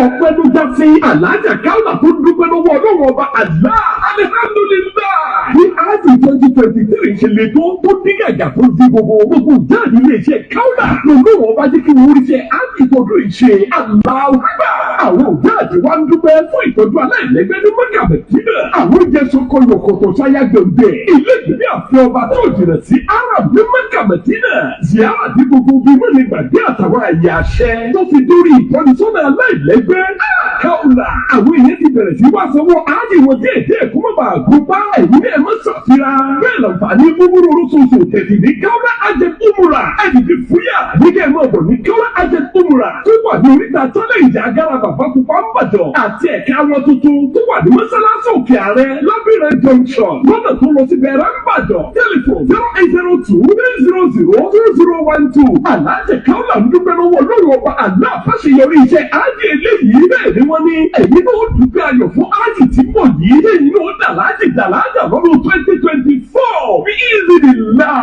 ọpẹ́ ló já sí Alhaja Kaola tó dúpẹ́ lọ́wọ́ Ọlọ́run ọba àlá alihamdulilayi ní áàtì 2023 ìṣẹ̀lẹ̀ tó dín gàgà tó di gbogbo jáde iléeṣẹ́ Kaola lọ́wọ́ ọba jẹ́ kí wọ́n rí ṣe áàtì tọdún ìṣe aláwùgbà àwọn òjáàjì wa ń dúpẹ́ fún ìtọ́jú aláìlẹ́gbẹ́ ní Mẹ́kà Mẹ́dínà àwọn oúnjẹ sọkọ yòkòtò sáyà gbẹ̀gbẹ̀ ilé ìgbìmọ̀ àfi ọba tó jìnà sí Arab ní Mẹ́kà Mẹ́dínà ziyara di gbogbo bí wọ́n lè gbàgbé àtàwọn àyè àṣẹ tó fi dórí ìtọ́nisọ́nà aláìlẹ́gbẹ́ Kaola àwọn èèyàn ti bẹ̀rẹ̀ sí wá sanwó áàdì wọn díẹ̀ kó má bàa gún bá ẹ̀yìn ẹ̀ mọ́ ṣàfihàn bẹ́ẹ̀ lọ́nfààní búburú oróṣooṣù tẹ̀sí ní Kaola Hajjat Umrah ẹ̀dìdì fúyà nígbà ẹ̀mọ́ ọ̀bọ̀ ní Kaola Hajjat Umrah tó wà ní oríta tọ́lẹ̀ ìjà agara bàbá pupa ń bàjọ́ àti ẹ̀ka wọn tuntun tó wà ní mọ́sálásí òkè ààrẹ lábìrẹ̀ junction lọ́nà tó lọ sí bẹ̀rẹ̀ ń bàjọ́ tẹlifon 0802-300-2012 Alhaja Kaola ń dúpẹ́ lọ́wọ́ lórí ọba àná àfàṣeyọrí iṣẹ́ ájì eléyìí bẹ́ẹ̀ ni wọ́n ní èyí náà dúpẹ́ ayọ̀ fún ájì tí mọ̀ yìí èyí náà dàlájà lọ́dún 2024 bí ìzìdìlá.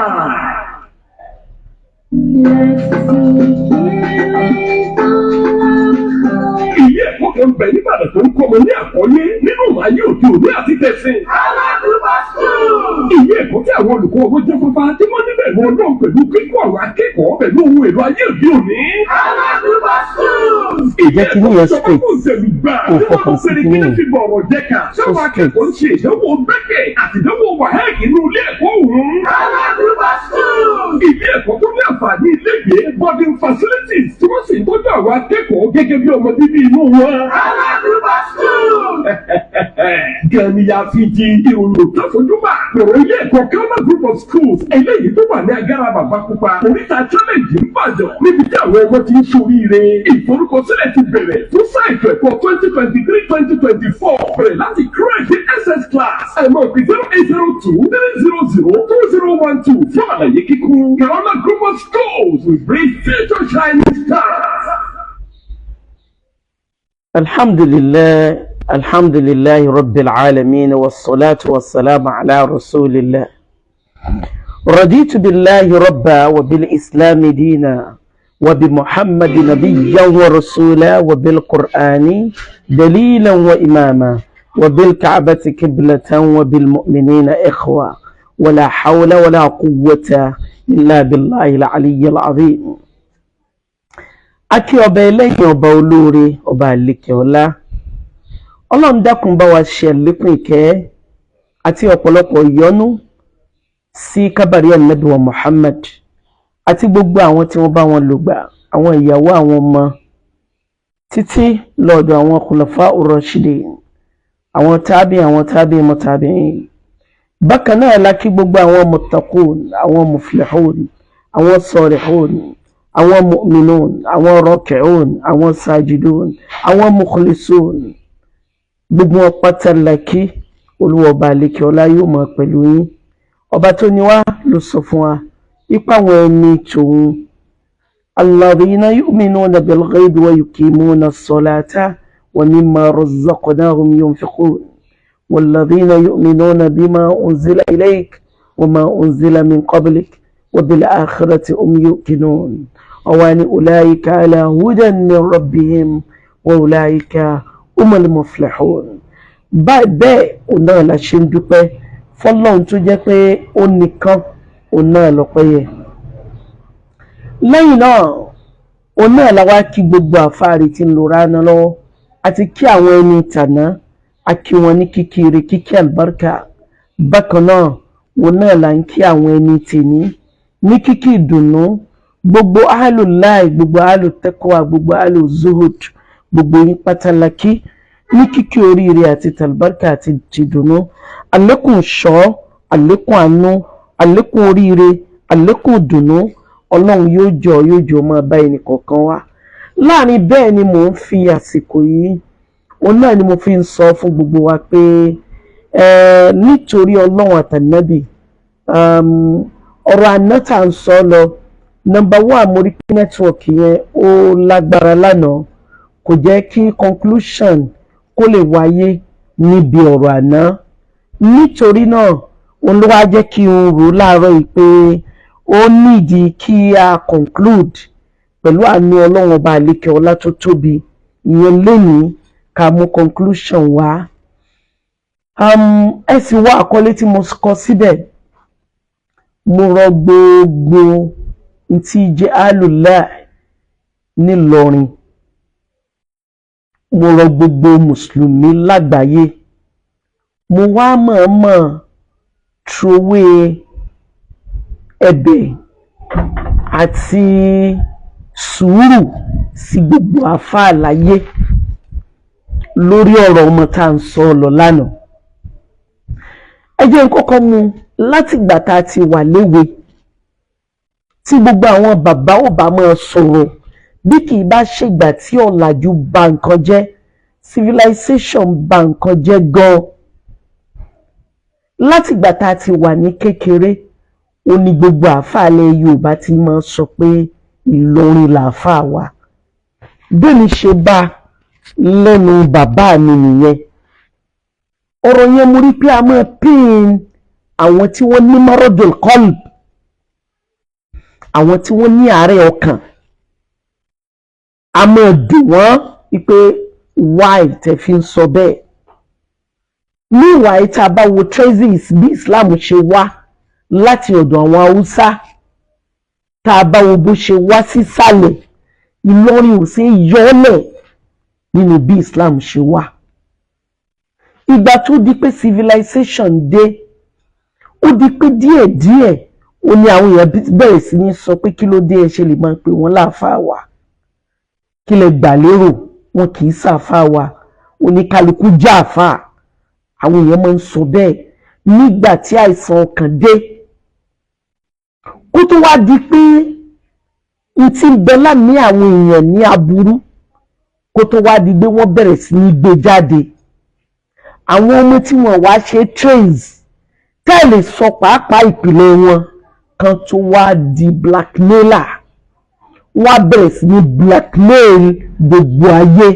Ilé ẹ̀kọ́ kan bẹ̀ nígbàdàn tó ń kọ́ ọmọ ní àkọ́lé nínú ayé òde òní àti tẹ̀sìn. Ilé ẹ̀kọ́ tí àwọn olùkọ́ ọgbọ́n jẹ́ pápá tí wọ́n níbẹ̀ wọn náà pẹ̀lú kíkọ́ àwọn akẹ́kọ̀ọ́ pẹ̀lú ohun èlò ayé òde òní. Ìjẹ́ kí ní yẹn straight kò fọkàn sí kí ní yẹn so straight. Ó ń ṣe ìdánwò bẹ́kẹ̀ àti ìdánwò wàhálà inú ilé ẹ̀kọ́ òun. Ilé ẹ̀kọ́ tó ní àǹfààní ilégbèé boarding facilities tí wọ́n sì ń tọ́jú àwọn akẹ́kọ̀ọ́ gẹ́gẹ́ bí ọmọ bíbí inú wọn. Gàníyà fi di ìròyìn tó fojúbà lọ́rọ̀ ilé ẹ̀kọ́ Kaola group of schools eléyìí tó wà ní agara bàbá pupa oríta challenge ń bàjọ́ níbi tí àwọn ọmọ ti ń ṣoríire. Ìforúkọsílẹ̀ ti bẹ̀rẹ̀ fún sáìtì ẹ̀kọ́ 2023-2024 bẹ̀rẹ̀ láti crèche SS class ẹ̀mọ́ pé 0802-300-2012 fún àlàyé kíkún Kaola group of schools with brief future shining stars. Alhamdulillah Rabbil alamin wassalatu wassalamu ala rasulillah. Raditu billahi rabba wa bil islami dina wa bi Muhammad nabiyyan wa rasula wa bil Qur'ani dalilan wa imama wa bil Ka'bati qiblatan wa bil mu'minina ikhwa wa la hawla wa la quwwata illa billahi al-aliyyil azim. Aki ọba ẹlẹ́yìn ọba olóore ọba àlekè ọlá Ọlọ́run dákun bá wa ṣe àlékún ìkẹ́ àti ọ̀pọ̀lọpọ̀ ìyọ́nú sí kábàrí ànábì wa Muhammad àti gbogbo àwọn tí wọ́n bá wọn lò gbà àwọn ìyàwó àwọn ọmọ títí lọ́dọ̀ àwọn khulafa ar-rashidin àwọn tábì mutabi'in. Bákan náà la kí gbogbo àwọn muttaqun àwọn muflihun àwọn salihun àwọn mu'minun àwọn raki'un àwọn sajidun àwọn mukhlisun gbogbo wọn pátá lákì Olúwa ọba àlekè ọlá yóò mọ pẹ̀lú yín. Ọba tó ní wá ló sọ fún wa ipa àwọn ẹni tòun alladhina yu'minuna bil ghaibi wa yuqimuna as-salata wa mimma razzaqnahum yunfiqun walladhina yu'minuna bima unzila ilayk wa ma unzila min qablik wa bil akhirati hum yuqinun wa ulaika ala hudan min rabbihim wa ulaika umul muflihun. Bẹ́ẹ̀ òun náà la ṣe ń dúpẹ́ fọ́lọ́run tó jẹ́ pé ó nìkan òun náà lọ́pẹ́ yẹ. Lẹ́yìn náà òun náà la wá kí gbogbo àfáàrí tí ń lo rana lọ́wọ́ àti kí àwọn ẹni tàná a kí wọn ní kíkiri kíkí àlùbáríkà. Bákan náà òun náà la ń kí àwọn ẹni tèní ní kíkí ìdùnnú gbogbo ahlùláì gbogbo ahlùtẹ́kọ̀wà gbogbo ahlùzuhud gbogbo yín pátá la kí ní kíkí oríire àti tàlùbáríkà àti tìdùnnú. Àlékún ṣọ́ àlékún àánú àlékún oríire àlékún ìdùnnú Ọlọ́run yóò jọ máa bá ẹnì kọ̀ọ̀kan wá. Láàrin bẹ́ẹ̀ ni mò ń fi àsìkò yìí òun náà ni mo fi ń sọ fún gbogbo wa pé nítorí Ọlọ́run àtànábì ọ̀rọ̀ àná tá à ń sọ lọ number one mo rí pé nẹ́tíwọ̀kì yẹn ó lágbára lánàá kò jẹ́ kí conclusion kó lè wáyé níbi ọ̀rọ̀ àná. Nítorí náà òun ló wá jẹ́ kí n rò láàárọ̀ yìí pé ó nídìí kí a conclude pẹ̀lú àánú Ọlọ́run ọba àlékè ọlá tó tóbi ìyẹn lénìí ká mú conclusion wá. Ẹ sì wá àkọlé tí mo kọ síbẹ̀, mo rọ gbogbo tí jẹ́ alùlá nílọrin, mo rọ gbogbo mùsùlùmí lágbàáyé, mo wá mọ̀ọ́mọ̀ trowé ẹ̀bẹ̀ àti sùúrù sí gbogbo àfáà láyé lórí ọ̀rọ̀ ọmọ tá à ń sọ lọ lánàá. Ẹ jẹ́ n kọ́kọ́ mú látìgbà tá a ti wà léwe tí gbogbo àwọn bàbá ò bá máa sọ̀rọ̀ bí kì í bá ṣègbà tí ọ̀làjú ba nǹkan jẹ́, civilization ba nǹkan jẹ́ gan-an. Látìgbà tá a ti wà ní kékeré ó ní gbogbo àáfàá ilẹ̀ Yorùbá ti máa sọ pé Ìlọrin làáfàá wa. Bí mi ṣe bá lẹ́nu bàbá mi nìyẹn. Ọ̀rọ̀ yẹn mo rí pé a máa pín àwọn tí wọ́n ní maradul qalb, àwọn tí wọ́n ní àárẹ̀ ọkàn, a máa dùn wọ́n wípé why tẹ́ fi ń sọ bẹ́ẹ̀. Níwàá tá a bá wo traces bí Islam ṣe wá láti ọ̀dọ̀ àwọn Haúsá, tá a bá wo bó ṣe wá sísàlẹ̀, Ìlọrin ò sí yọ́lẹ̀ nínú bí Islam ṣe wá. Ìgbà tó di pé civilization dé, ó di pé díẹ̀díẹ̀ ó ní àwọn èèyàn bẹ̀rẹ̀ sí ní sọ pé kí ló dé ẹ ṣe lè máa pè wọ́n láàfáà wa, kí lẹ gbà lérò, wọn kì í ṣàfáà wa, oníkálukú já àfáà. Àwọn èèyàn máa ń sọ bẹ́ẹ̀ nígbà tí àìsàn ọkàn dé. Kó tó wá di pé n ti ń bẹ láàmì àwọn èèyàn ní aburú, kó tó wá di pé wọ́n bẹ̀rẹ̀ sí ní gbé jáde. Àwọn ọmọ tí wọ́n wá ṣe trace tẹ́lẹ̀ sọ pàápàá ìpìlẹ̀ wọn kan tó wá di blackmailer, wọ́n á bẹ̀rẹ̀ sí ní blackmail gbogbo ayé.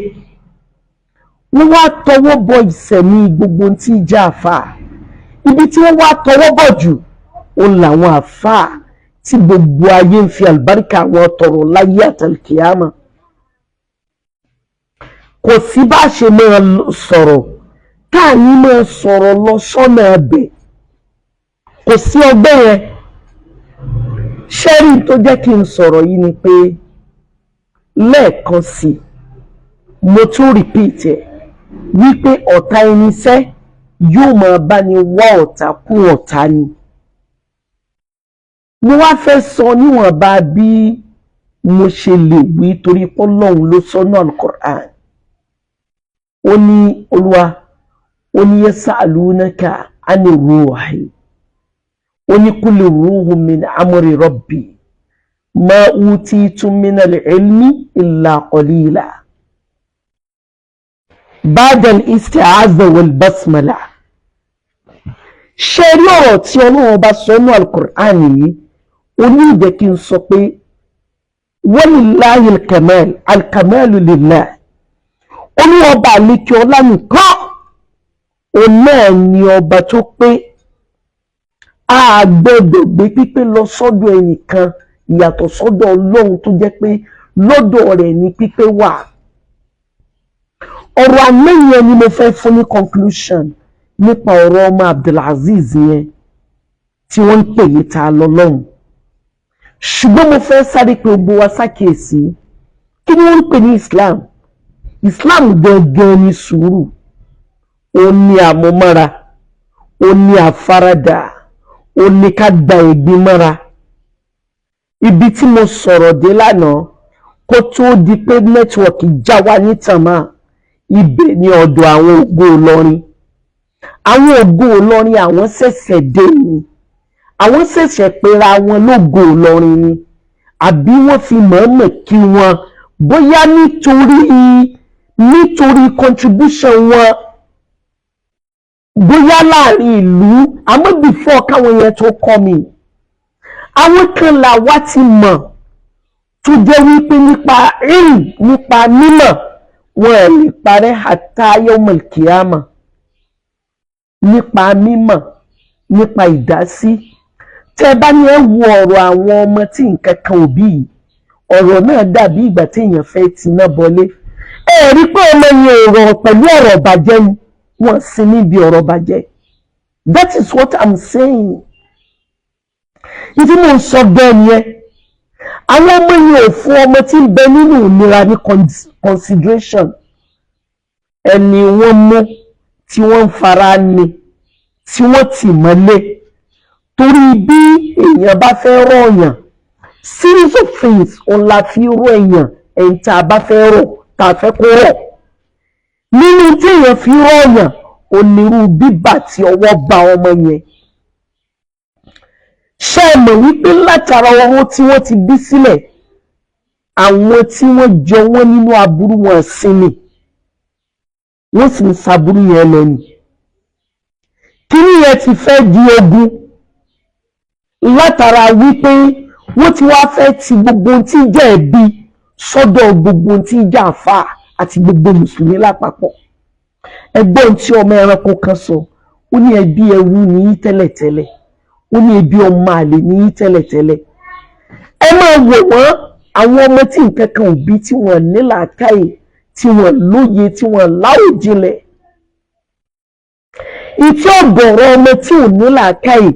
Wọ́n wá tọwọ́ bọ ìsẹ̀mí gbogbo tí ń jẹ́ àfáà. Ibi tí wọ́n wá tọwọ́ bọ̀ jù ó làwọn àfáà tí gbogbo ayé ń fi àlùbáríkà wọn tọrọ láyé àtàlùkìyámà. Kò sí bá ṣe máa sọ̀rọ̀ táà ní máa sọ̀rọ̀ lọ sọ́nà ẹbẹ̀, kò sí ọgbẹ́ yẹn. Ṣẹ́rí tó jẹ́ kí n sọ̀rọ̀ yìí ni pé lẹ́ẹ̀kan sí mo tún repeat ẹ̀ wípé ọ̀tá ẹni sẹ́ yóò máa bá ní wá ọ̀tá kún ọ̀tá ni. Mo wá fẹ́ sọ níwọ̀nba bí mo ṣe lè wí torí pé Ọlọ́run ló sọ ní Al-Qur'an. Ó ní Olúwa, ó ní yas'alunaka ani ruhi, ó ní kulli ruhu min amri rabbi ma utitum min al-ilmi illa qalila. Ba'da al-isti'aza wal-basmala. Ṣé rí ọ̀rọ̀ tí Ọlọ́run bá sọ ní Al-Qur'an yìí, ó ní ìjẹ́ kí n sọ pé walillahi al-kamal, al-kamalu lillah. Olúwa ọba àlékè ọlá nìkan, òun náà ni ọba tó pé. A gbọ́dọ̀ gbé pípé lọ sọ́dọ̀ ẹnìkan ìyàtọ̀ sọ́dọ̀ Ọlọ́run tó jẹ́ pé lọ́dọ̀ rẹ̀ ni pípé wà. Ọ̀rọ̀ àmẹ́yẹn ni mo fẹ́ fún ní conclusion nípa ọ̀rọ̀ ọmọ Abdulaziz yẹn tí wọ́n ń pè ní ta lọ́lọ́run. Ṣùgbọ́n mo fẹ́ sáré pé gbogbo wa ṣàkíyèsí kí ni wọ́n ń pè ní Islam. Islam gangan ni sùúrù, ó ní àmúmọ́ra, ó ní àfaradà, ó ní ká gba ẹ̀gbin mọ́ra. Ibi tí mo sọ̀rọ̀ dé lánàá kó tó di pé nẹ́tíwọ̀kì já wa ní tàmá, ibẹ̀ ni ọ̀dọ̀ àwọn ògo Ìlọrin. Àwọn ògo Ìlọrin àwọn ṣẹ̀ṣẹ̀ dé ni, àwọn ṣẹ̀ṣẹ̀ pera wọn lógo Ìlọrin ni, àbí wọ́n fi mọ̀ọ́mọ̀ kí wọn bóyá nítorí contribution wọn, bóyá láàrin ìlú, àmọ́ before káwọn yẹn tó kọ́ mi. Àwọn kan là wá ti mọ̀ tó jẹ́ wípé nípa mímọ̀ wọn ẹ̀ lè parẹ́ hatta yawmal qiyamah. Nípa mímọ̀, nípa ìdásí. Tẹ́ bá ní ẹ wo ọ̀rọ̀ àwọn ọmọ tí nǹkan kan ò bí yìí, ọ̀rọ̀ náà dàbí ìgbà tí èèyàn fẹ́ tiná bọlé ẹ rí pé ọmọ yẹn ò rọ̀ pẹ̀lú ọ̀rọ̀ bàjẹ́ ni wọ́n sì níbi ọ̀rọ̀ bàjẹ́. That is what I'm saying. Ìdí mo sọ bẹ́ẹ̀ ni ẹ àwọn ọmọ yẹn ò fún ọmọ tí ń bẹ nínú ìnira ní consideration. Ẹni wọ́n mú tí wọ́n ń fara ni tí wọ́n tì mọ́lé torí bí èèyàn bá fẹ́ rọ̀yàn series of things òun la fi rọ èèyàn ẹ̀yìn tá a bá fẹ́ rọ̀ tá a fẹ́ kó rọ̀ nínú tí èèyàn fi rọ̀yàn onírú bíbà tí ọwọ́ bá ọmọ yẹn. Ṣé ẹ mọ̀ wípé látara ọwọ́ tí wọ́n ti bí sílẹ̀ àwọn tí wọ́n jọ wọ́n nínú aburú wọn sinmi wọ́n sì ń saburú yẹn lẹ́nu. Kíní yẹn ti fẹ́ di ogun látara wípé wọ́n ti wá fẹ́ ti gbogbo ohun tí jẹ́ ẹ̀bi sọ́dọ̀ gbogbo ohun tí jẹ́ àfà àti gbogbo mùsùlùmí lápapọ̀. Ẹgbọ́n tí ọmọ ẹranko kan sọ ó ní ẹbí ẹrú ní tẹ́lẹ̀tẹ́lẹ̀ ó ní ẹbí ọmọ àlè ní tẹ́lẹ̀tẹ́lẹ̀. Ẹ máa wò wọ́n àwọn ọmọ tí nǹkan kan ò bí tí wọ́n ní làákàyè tí wọ́n lóye tí wọ́n láwùjinlẹ̀. Ìtí ọ̀gọ̀rọ̀ ọmọ tí ò ní làákàyè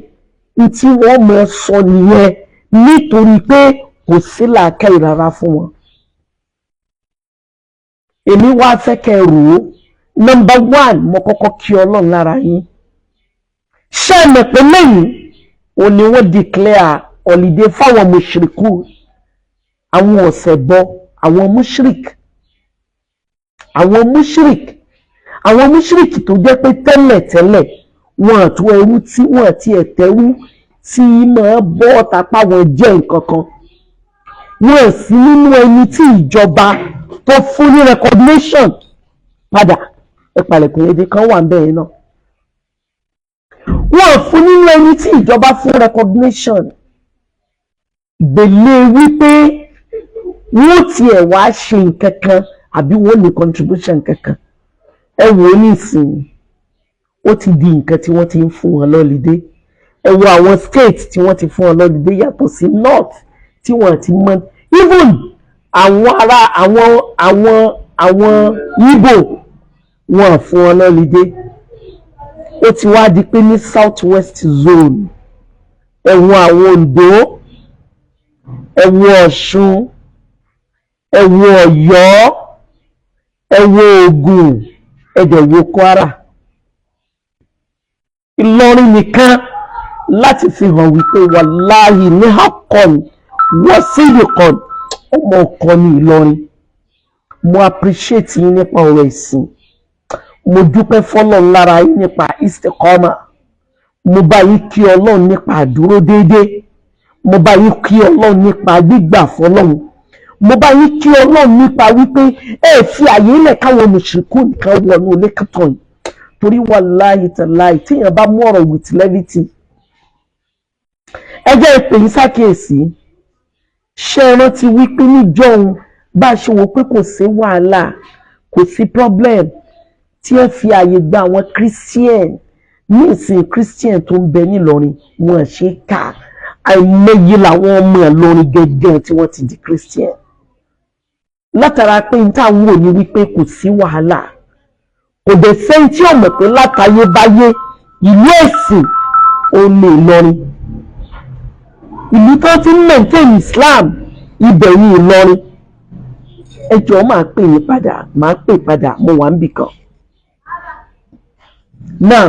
ìtí wọ́n mọ̀ sọ nìyẹn nítorí pé kò sí làákàyè rárá fún wọn. Èmi wá fẹ́ kẹ́ rò ó. Number one, mo kọ́kọ́ kí Ọlọ́run lára yín. Ṣé ẹ mọ̀ pé lẹ́yìn ò ní wọ́n declare holiday fáwọn mushriku àwọn ọ̀sẹ̀bọ àwọn mushrik tó jẹ́ pé tẹ́lẹ̀tẹ́lẹ̀ wọn àtú ẹrú tí wọ́n àti ẹ̀tẹ́rú tí máa bọ́ tapá wọn jẹ́ nǹkan kan wọ́n sì nínú ẹni tí ìjọba tó fún ní recognition padà ẹ̀pàlẹ̀kùn èdè kan wà bẹ́ẹ̀ náà wọ́n fún nínú ẹni tí ìjọba fún recognition gbèlè wípé wọ́n tiẹ̀ wá ṣe nǹkan kan àbí wọ́n ní contribution kankan ẹ wò ó nísìnyí ó ti di nǹkan tí wọ́n ti ń fún wọn lọ́lídé ẹ wo àwọn state tí wọ́n ti fún wọn lọ́lídé yàtọ̀ sí north tí wọ́n ti mọ even àwọn ará àwọn Igbo wọ́n fún wọn lọ́lídé ó ti wá di pé ní south west zone ẹ wo àwọn Ondo ẹ wo Ọ̀ṣun ẹ wo Ọ̀yọ́ ẹ wo Ògùn ẹ dẹ̀ wo Kwara Ìlọrin nìkan láti fi hàn wípé wàláhì ní hakon wọ́n sì nìkan ọmọ ọkọ ní Ìlọrin. Mo appreciate yín nípa ọ̀rọ̀ ìsìn mo dúpẹ́ fọ́lọ́run lára yín nípa istiqama mo bá yín kí Ọlọ́run nípa àdúró déédéé mo bá yín kí Ọlọ́run nípa gbígbà fọ́lọ́run mo bá yín kí Ọlọ́run nípa wípé ẹ fi àyè ilẹ̀ káwọn mùsùlùkù nìkan wọnú ilé kàtọ́ yìí torí wàláhì tàláhì tíyàn bá mú ọ̀rọ̀ with levity. Ẹ jẹ́ ìpè yín ṣàkíyèsí ṣé ẹ rántí wípé níjọ́ òun bá a ṣe wò pé kò sí wàhálà kò sí problem tí ẹ fi àyè gba àwọn Christian ní ìsìn Christian tó ń bẹ nílọrin wọn ṣe ká àìmọye làwọn ọmọ Ìlọrin gẹ́gẹ́ tí wọ́n ti di Christian látara pé n táwọn wò ní wípé kò sí wàhálà kò dẹ̀ sẹ́yìn tí ọmọ pé látayébáyé ìlú ẹ̀sìn ò lè Ìlọrin ìlú tó ti ń maintain Islam ibẹ̀ ní Ìlọrin ẹ jọ̀ọ́ máa pè yín padà máa pè padà mo wà níbì kan náà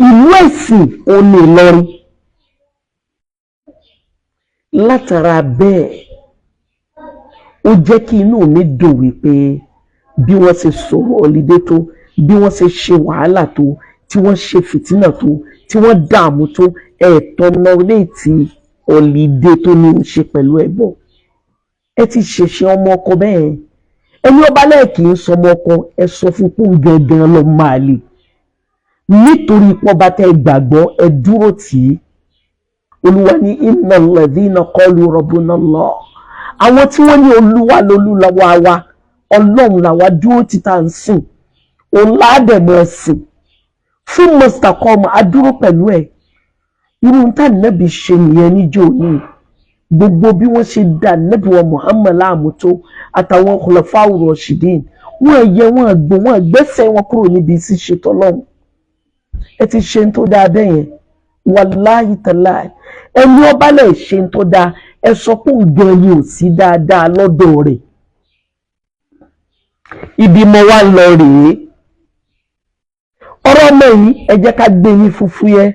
ìlú ẹ̀sìn ò lè Ìlọrin látara bẹ́ẹ̀ ó jẹ́ kí inú mi dùn wípé bí wọ́n ṣe sọ̀rọ̀ ọ̀lídé tó bí wọ́n ṣe ṣe wàhálà tó tí wọ́n ṣe fìtínà tó tí wọ́n dààmú tó ẹ̀tọ́ náà léètì ọ̀lídé tó ní í ṣe pẹ̀lú ẹbọ ẹ ti ṣèṣe ọmọ ọkọ bẹ́ẹ̀ ẹni ọba lẹ́ẹ̀kì ń sọmọ ọkọ ẹ sọ fún kún gangan lọ máa lè nítorí pọ́ba tẹ́ gbàgbọ́ ẹ dúró tì í olúwa ní innal ladhina qalu rabbuna Allah àwọn tí wọ́n ní olúwa lolúwa wa ọlọ́run làwa dúró títà ń sìn òun láàdẹ̀mọ̀ ẹ̀sìn fún mọ́sítàkọ́mù adúró pẹ̀lú ẹ̀ irú tá nẹ́bí ṣe nìyẹn níjó ní gbogbo bí wọ́n ṣe dá Ànábì wa Muhammad láàmú tó àtàwọn khulafa'ur rashidin wọ́n yẹ wọ́n gbọ́ wọ́n gbẹ́sẹ̀ wọn kúrò níbi ṣíṣe tọ́lọ́run. Ẹ ti ṣe tó dáa bẹ́ẹ̀ yẹn wàláhì tàláhì ẹni ọba lè ṣe tó dáa ẹ sọ pé ògàn yìí ò sí dáadáa lọ́dọ̀ rẹ̀. Ibi mo wá lọ rèé ọ̀rọ̀ ọmọ yìí ẹ jẹ́ ká gbé ní fúfúyẹ́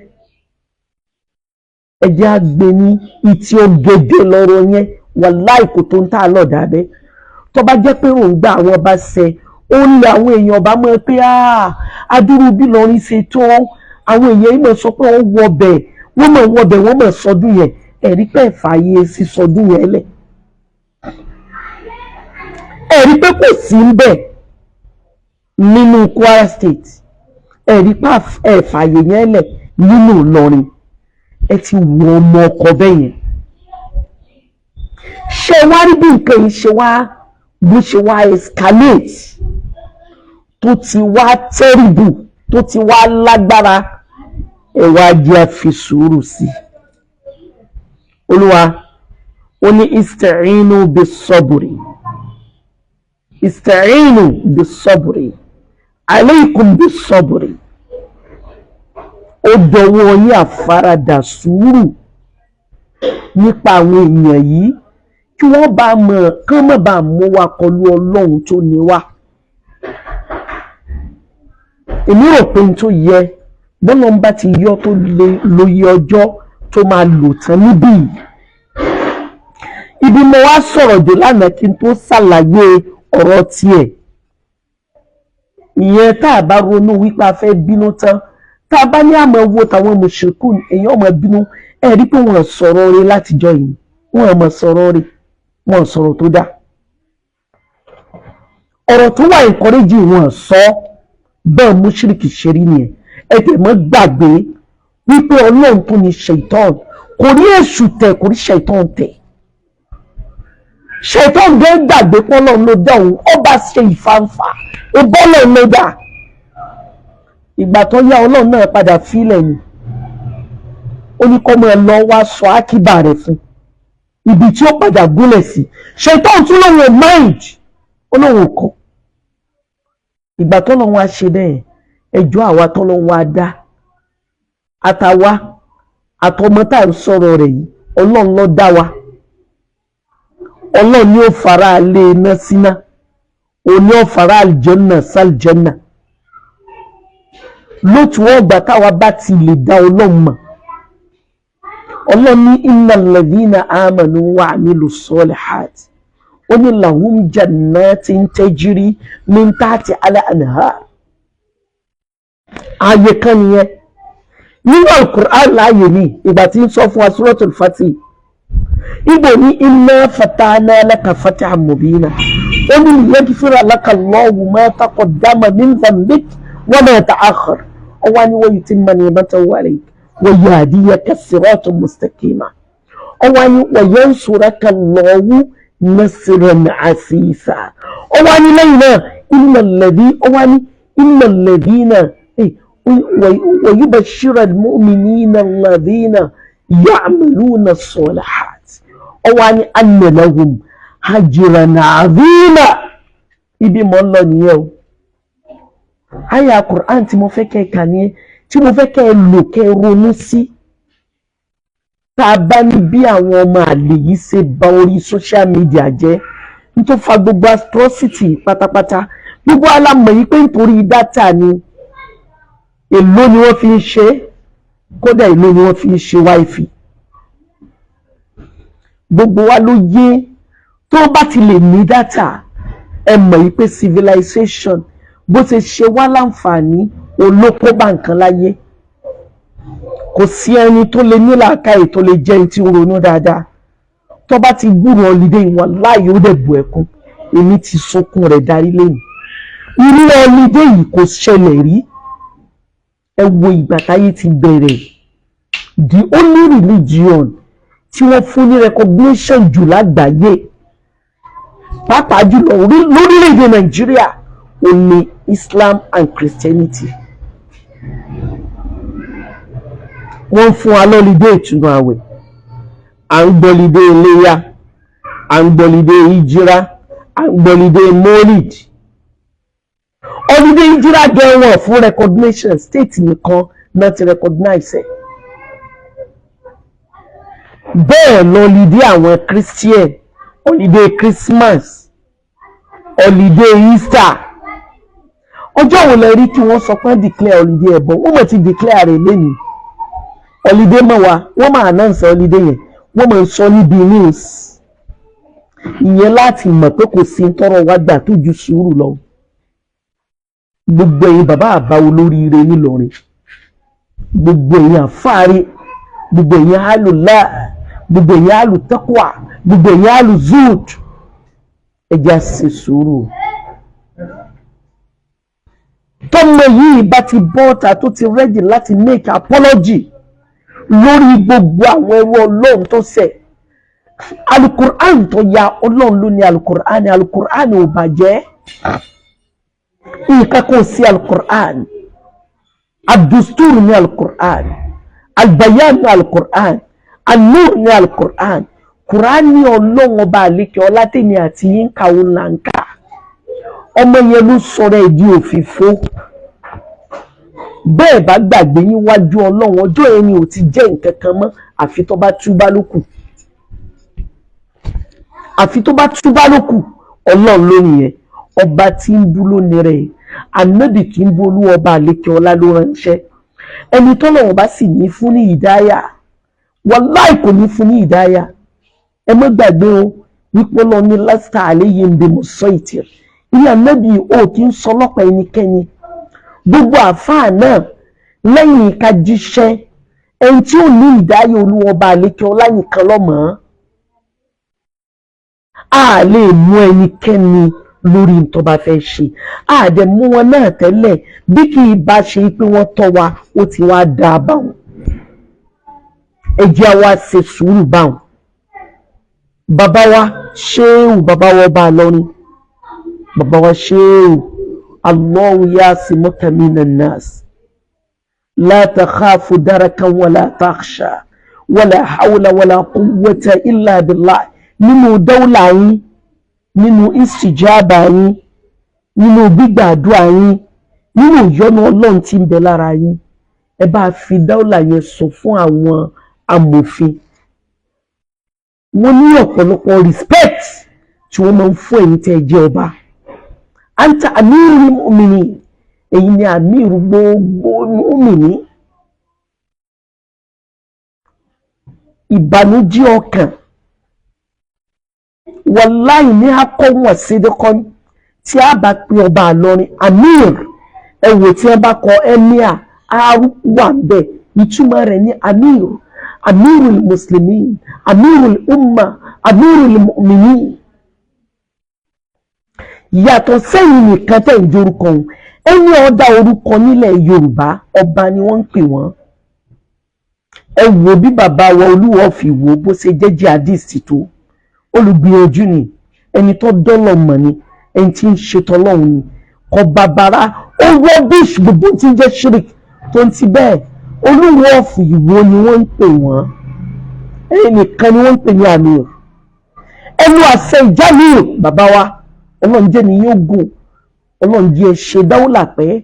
ẹ jẹ́ á gbé ní ìtì ògèdè lọ́rọ̀ yẹn wàláhì kò tó ń tà lọ́dà bẹ́ẹ̀ tó bá jẹ́ pé òǹgbà àwọn bá ṣe ó ń lé àwọn èèyàn bá mọ̀ pé adúrú bí Ìlọrin ṣe tó àwọn èèyàn yìí mọ̀ sọ pé wọ́n wọbẹ̀ wọ́n mọ̀ sọdún yẹn ẹ̀rí pé fààyè sí sọdún yẹn lẹ̀ ẹ̀rí pé kò sí ń bẹ̀ nínú Kwara State ẹ̀rí pé fààyè yẹn lẹ̀ nínú Ìlọrin ẹ ti wọ ọmọ ọkọ bẹ́ẹ̀ yẹn ṣé wá rí bí nǹkan yìí ṣe wá bó ṣe wá escalate tó ti wá terrible tó ti wá lágbára ẹ wá jẹ́ a fi sùúrù sí Olúwa ó ní ista'inu bis-sabri alaykum bis-sabri ó dọwọ́ yín àfaradà sùúrù nípa àwọn èèyàn yìí kí wọ́n bá mọ̀ kán má bàa mú wa kọlu Ọlọ́run tó ní wa. Èmi rò pé n tó yẹ bọ́lá ń bá ti yọ tó lóye ọjọ́ tó máa lò tán níbí yìí. Ibi mo wá sọ̀rọ̀ dé lánàá kí n tó ṣàlàyé ọ̀rọ̀ tiẹ̀. Ìyẹn tá a bá ronú wípé a fẹ́ bínú tán tá a bá ní àmọ́ wo tàwọn mùṣírikùn èèyàn ọmọ bínú ẹ rí pé wọ́n sọ̀rọ̀ rẹ̀ látijọ́ yìí wọ́n mọ̀ sọ̀rọ̀ rẹ̀ wọ́n sọ̀rọ̀ tó dáa. Ọ̀rọ̀ tó wà encourage wọ́n sọ bẹ́ẹ̀ mùṣírikì ṣe rí nìyẹn ẹ tẹ̀ mọ́ gbàgbé wípé Ọlọ́run tó ní ṣaitan kò rí èṣù tẹ̀ kò rí ṣaitan tẹ̀. Ṣaitan bẹ́ẹ̀ gbàgbé pọ́lọ́ ló dá òun ó bá ṣe ìfàǹfà ìbọ́lọ̀ ló dá. Ìgbà tó yá Ọlọ́run náà padà fílẹ̀ ni ó ní kọ́ mọ́ ẹ lọ wá sọ ákíbà rẹ̀ fún ibi tí ó padà gúnlẹ̀ sí ṣaitan tún lóun ò mind ó lóun ò kọ́. Ìgbà tó lọ́wọ́ á ṣe bẹ́ẹ̀ ẹjọ́ àwa tó lọ́wọ́ á dá àtàwa àtọmọ tá à ń sọ̀rọ̀ rẹ̀ yìí Ọlọ́run ló dá wa Ọlọ́run ni ó fara lé iná síná òun ni ó fara àlìjẹ́nà sálìjẹ́nà lótùú ọgbà táwa bá ti lè dá Ọlọ́run mọ̀ Ọlọ́run ní innal ladhina amanu wa amilu solihati ó ní lahum jannatin tajri min tahti al-anhar. Ààyè kan nìyẹn nínú Al-Qur'an láàyè ní ìgbà tí ń sọ fún wa Suratul Fatih ibo ní inna fatahna laka fatahan mubina ó ní liyaghfira laka Allahu ma taqaddama min dhanbik wa ma ta'akhkhar ó wá ní wa yutimma ni'matahu alayk wa yahdiyaka siratan mustaqima ó wá ní wa yansuraka Allahu nasran asisa ó wá ní lẹ́yìn náà innal ladhina wa yubashshira al-mu'minina alladhina ya'maluna as-solihat ó wá ní anna lahum ajran 'azima. Ibi mo ń lọ nìyẹn o àyá Qur'an tí mo fẹ́ kẹ́ kà ní tí mo fẹ́ kẹ́ lò kẹ́ ronú sí tá a bá ní bí àwọn ọmọ àlè yìí ṣe bà orí social media jẹ́ n tó fa gbogbo atrocity pátápátá gbogbo alámọ̀ yìí pé nítorí dátà ni èló ni wọ́n fi ń ṣe kódà èló ni wọ́n fi ń ṣe wifi gbogbo wa ló yé tó bá ti lè ní dátà ẹ mọ̀ yìí pé civilization bó ṣe ṣe wá láǹfààní olóko bá nǹkan láyé kò sí ẹni tó lè ní làákàyè tó lè jẹ́ ẹni tí ó ronú dáadáa tó bá ti gbúrò ọlídé ìwọ̀n láàyè ó dẹ̀ bù ẹkún èmi ti sunkún rẹ̀ darí lẹ́nu irú ọlídé yìí kò ṣẹlẹ̀ rí ẹ wo ìgbà táyé ti bẹ̀rẹ̀ the only religion tí wọ́n fún ní recognition jù lágbàáyé pàápàá jùlọ lórílẹ̀‐èdè Nàìjíríà ó ní Islam and Christianity. Wọ́n fún wa lọ́lídé ìtúnu àwẹ̀ à ń gbọ́lidé iléyá, à ń gbọ́lidé ìjírá, à ń gbọ́lidé mọ́lìd. Holiday ìjírá gẹ̀wọ̀n fún recognition state nìkan náà ti recognize ẹ̀. Bẹ́ẹ̀ lọ́lidé àwọn Christian, holiday Christmas, holiday Easter. Ọjọ́ wo lẹ rí kí wọ́n sọ pé declare holiday ẹ̀bọ? Wọ́n mọ̀ ti declare rẹ̀ lẹ́nu. Holiday mọ̀ wá, wọ́n máa announce holiday yẹn, wọ́n máa sọ níbi news. Ìyẹn láti mọ̀ pé kò sí tọrọ wá gbà tó ju sùúrù lọ. Gbogbo ẹ̀yin bàbá àbáwo lóríire nílọrin, gbogbo ẹ̀yin àfáàrí, gbogbo ẹ̀yin àlùlá, gbogbo ẹ̀yin àlùtẹ́kùà, gbogbo ẹ̀yin àlùzúùd, ẹ jẹ́ á ṣe sùúrù. Tọ́mọ yìí bá ti bọ́ta tó ti ready láti make apology lórí gbogbo àwọn ẹrú Ọlọ́run tó ṣẹ̀. Alukur'an tó ya Ọlọ́run ló ní alukur'an, alukur'an ò bàjẹ́. Nǹkan kò sí alukur'an. Ad-Dustur ní alukur'an, Al-Bayan ní alukur'an, An-Nur ní alukur'an. Kur'an ní Ọlọ́run ọba àlékè ọlá tèmi àti yín kàwé lànkà. Ọmọ yẹn ló sọ̀rọ̀ ẹ̀ di òfìfo. Bẹ́ẹ̀ bá gbàgbé níwájú Ọlọ́run ọjọ́ yẹn ni ò ti jẹ́ nǹkan kan mọ́ àfi tó bá túbá lókù. Àfi tó bá túbá lókù. Ọlọ́run ló nìyẹn. Ọba tí ń bú lónìí rẹ̀, ànábì tí ń bú olú ọba àlékè ọlá ló ránṣẹ́. Ẹni tọ́lọ́run bá sì ní fún ní ìdáyà, wàláì kò ní fún ní ìdáyà. Ẹ má gbàgbé o wípé Ọlọ́run ní lásìkò àléyé ń bẹ mọ̀ sọ ìtì. Ilé ànábì ò kí ń sọ ọlọ́pàá ẹnikẹ́ni. Gbogbo àfáà náà lẹ́yìn ká jíṣẹ́, ẹni tí ò ní ìdáyà olú ọba àlékè ọlá nìkan lọ́mọ́. A lè mú ẹnikẹ́ni lórí tó bá fẹ́ ṣe. A dẹ̀ mú wọn náà tẹ́lẹ̀ bí kì í bá ṣe pé wọ́n tọ́ wa ó ti wá dá báwọn. Ẹ jẹ́ wa ṣe sùúrù báwọn. Bàbá wa ṣéwù, bàbá wa ọba Ìlọrin, bàbá wa ṣéwù, Allahu yasimuka minan nas, la takhafu darakan wala takhsha, wala hawla wala quwwata illa billah. Nínú dáúlà yín, nínú istijaba yín, nínú gbígbàdúrà yín, nínú ìyọ́nú Ọlọ́run tí ń bẹ lára yín, ẹ bá fi dáúlà yẹn sọ fún àwọn amòfin. Wọ́n ní ọ̀pọ̀lọpọ̀ respect tí wọ́n máa ń fún ẹ̀yin tẹ́ ẹ jẹ́ ọba. Anta amirul mu'minin, èyí ni àmírù gbogbo mu'mini. Ìbànújẹ́ ọkàn wàláì ní akọ́wọ̀n sídẹ́kọ́ tí a bá pe ọba Ìlọrin amir, ẹ̀wò tí wọ́n bá kọ emir wà bẹ́ẹ̀, ìtumọ̀ rẹ̀ ní amir, amirul muslimin, amirul umma, amirul mu'minin. Yàtọ̀ sẹ́yìn nìkan tẹ̀ ń jorúkọ òun, ẹni ọ̀dà orúkọ nílẹ̀ Yorùbá ọba ni wọ́n ń pè wọ́n. Ẹ wo bí bàbá wa Olúwa fi wò bó ṣe jẹ́ jihadist tó. Olùgbìyànjú ni, ẹni tó dọ́lọ̀ mọ̀ ni, ẹni tí ń ṣe tọ́lọ́hun ni, kọ bàbàrà ó rubbish gbogbo tí ń jẹ́ shirik tó ń ti bẹ́ẹ̀. Olúwa fi ìwò ni wọ́n ń pè wọ́n, ẹni nìkan ni wọ́n ń pè ní àmír. Ẹnu àṣẹ ìjámír bàbá wa, Ọlọ́run jẹ́ ni yóò gùn, Ọlọ́run jẹ́ ṣe dáwọ́là pẹ́,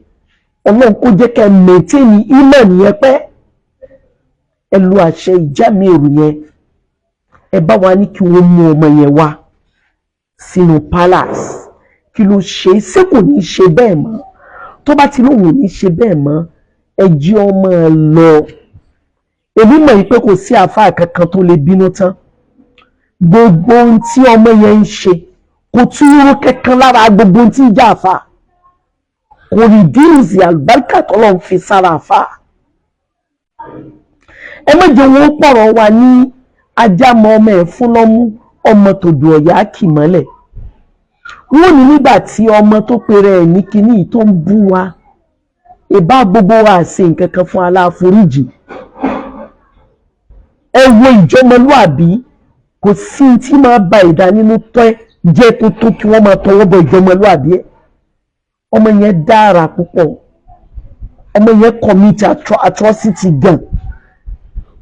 Ọlọ́run kó jẹ́ kẹ́ maintain ìmọ̀ nìyẹn pẹ́. Ẹnu àṣẹ ìjámír yẹn, ẹ bá wa ní kí wọ́n mú ọmọ yẹn wá sínú palace. Kí ló ṣe? Ṣé kò ní ṣe bẹ́ẹ̀ mọ́? Tó bá ti lóun ò ní ṣe bẹ́ẹ̀ mọ́, ẹ jí ọmọ ẹ lọ. Èmi mọ̀ yìí pé kò sí àfáà kankan tó lè bínú tán. Gbogbo ohun tí ọmọ yẹn ń ṣe kò túrú kankan lára gbogbo ohun tí ń jà àfáà. Kò reduce àlùbáríkà tọ́lọ́run fi sára àfáà. Ẹ má jẹ́ wọn pọ̀rọ̀ wa ní ajá mọ ọmọ ẹ̀ fún lọ́mú, ọmọ tòdù ọ̀yá kì mọ́lẹ̀. Wọ́n ní nígbà tí ọmọ tó pèrè ẹ̀ ní kinní tó ń bú wa, ìbá gbogbo wa ṣe nǹkan kan fún aláforíjì. Ẹ wo ìjọmọlúàbí, kò sí tí máa ba ìdá nínú tọ́ jẹ́ tó tó kí wọ́n máa tọwọ́ bọ ìjọmọlúàbí ẹ̀. Ọmọ yẹn dára púpọ̀, ọmọ yẹn commit atrocity gan.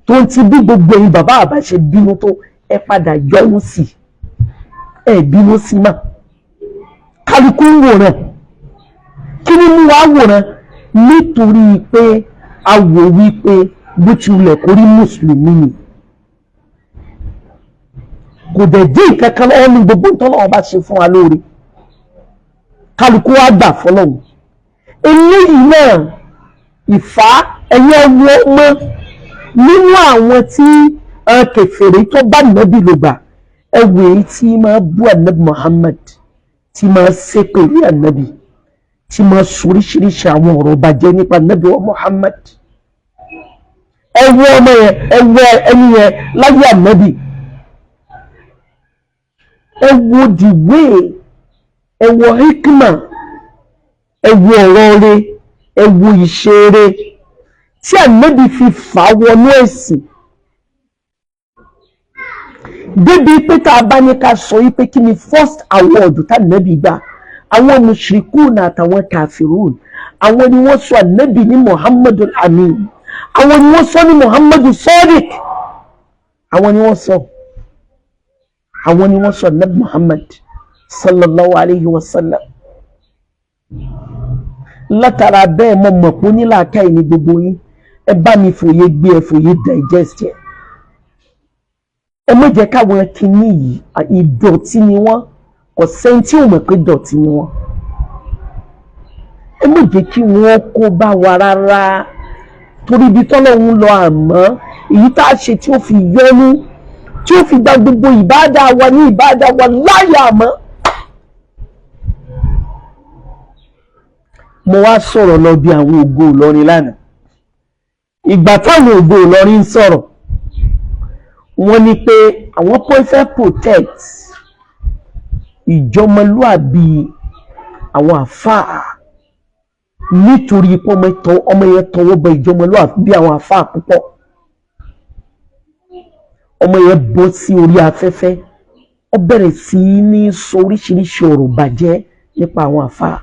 tó ń ti bí gbogbo ẹ̀yin bàbá àbá ṣe bínú tó ẹ padà yọnu sí ẹ bínú sí mà kálukú ń wòran kí ni mú wa wòran nítorí pé a wò wípé bó ti wulẹ̀ kó rí mùsùlùmí ni kò dẹ̀ dé ìkankan lọ́wọ́ ní gbogbo ìtọ́lọ́wọ́ bá ṣe fún wa lóore kálukú wa gbà fọlọ́hún eléyìí náà ìfà ẹ̀yẹ wo mọ́ nínú àwọn tí kèfèrí tó bá nàbì ló gbà ẹ wò èyí tí máa bú ànábì Muhammad tí máa ṣépè ní ànábì tí máa soríṣiríṣi àwọn ọ̀rọ̀ bàjẹ́ nípa ànábì wa Muhammad ẹ wo ọmọ yẹn ẹ wo ẹni yẹn láyé ànábì ẹ wo the way ẹ wo hikma ẹ wo ọ̀rọ̀ rẹ̀ ẹ wo ìṣe rẹ̀ tí ànábì fi fà wọnú ẹ̀sìn débi pé tá a bá ní ká sọ yí pé kí ni first award tá ànábì gbà àwọn mushrikun àtàwọn kafirun àwọn ni wọ́n sọ ànábì ní Muhammadu Amin àwọn ni wọ́n sọ ní Muhammadu Sadiq àwọn ni wọ́n sọ ànábì Muhammad sallallahu alayhi wa sallam látara bẹ́ẹ̀ mo mọ̀ pé onílàákàyè ní gbogbo yín ẹ bá mi fòye gbé ẹ fòye digest ẹ má jẹ́ káwọn kìíní yìí ìdọ̀tí ni wọ́n kò sẹ́ni tí ò mọ̀ pé dọ̀tí ni wọ́n ẹ má jẹ́ kí wọ́n kó bá wa rárá torí ibi tọ́lọ́hun lọ àmọ́ èyí tá a ṣe tí ó fi yọnu tí ó fi gba gbogbo ìbáàdà wa ní ìbáàdà wa láyé àmọ́ mo wá sọ̀rọ̀ lọ bí àwọn ògo Ìlọrin lánàá ìgbà táwọn ògo Ìlọrin ń sọ̀rọ̀ wọ́n ní pé àwọn fẹ́ protect ìjọmọlúàbí àwọn àfáà nítorí pé ọmọ yẹn tọwọ́ bọ ìjọmọlúàbí àwọn àfáà púpọ̀ ọmọ yẹn bọ́ sí orí afẹ́fẹ́ ó bẹ̀rẹ̀ sí ní sọ oríṣiríṣi ọ̀rọ̀ bàjẹ́ nípa àwọn àfáà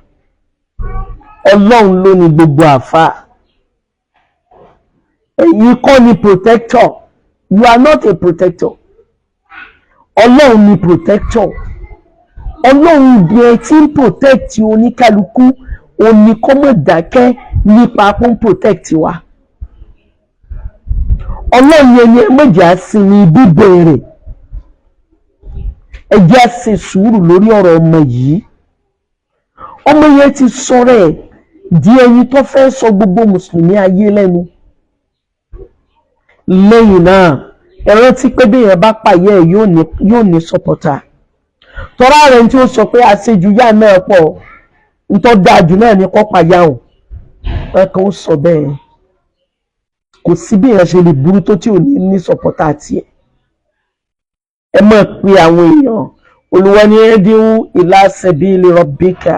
Ọlọ́run ló ní gbogbo àfáà ẹ̀yin kọ́ ni protector. You are not a protector. Ọlọ́run ni protector. Ọlọ́run bí ẹ ti ń protect oníkálukú òní kó má dákẹ́ nípa pọ́n protect wa. Ọlọ́run yẹn ni ẹ méjì á sin ní bíbẹ̀rẹ̀. Ẹ jẹ́ á ṣe sùúrù lórí ọ̀rọ̀ ọmọ yìí. Ọmọ yẹn ti sọ̀rọ̀ ẹ̀ di ẹni tó fẹ́ sọ gbogbo mùsùlùmí ayé lẹ́nu. Lẹ́yìn náà ẹ rántí pé bí èèyàn bá pààyẹ ẹ yóò ní sọpọtà tọ́ra rẹ̀ tí ó sọ pé àṣejù yá náà pọ̀ nítorí dájú náà ní kọ́ pààyà ò ẹ̀kan ó sọ bẹ́ẹ̀ kò sí bí èèyàn ṣe lè burú tó tí ò ní sọpọtà tiẹ̀ ẹ máa pe àwọn èèyàn Olúwa ní ẹ́dínwó ila sabili rabbika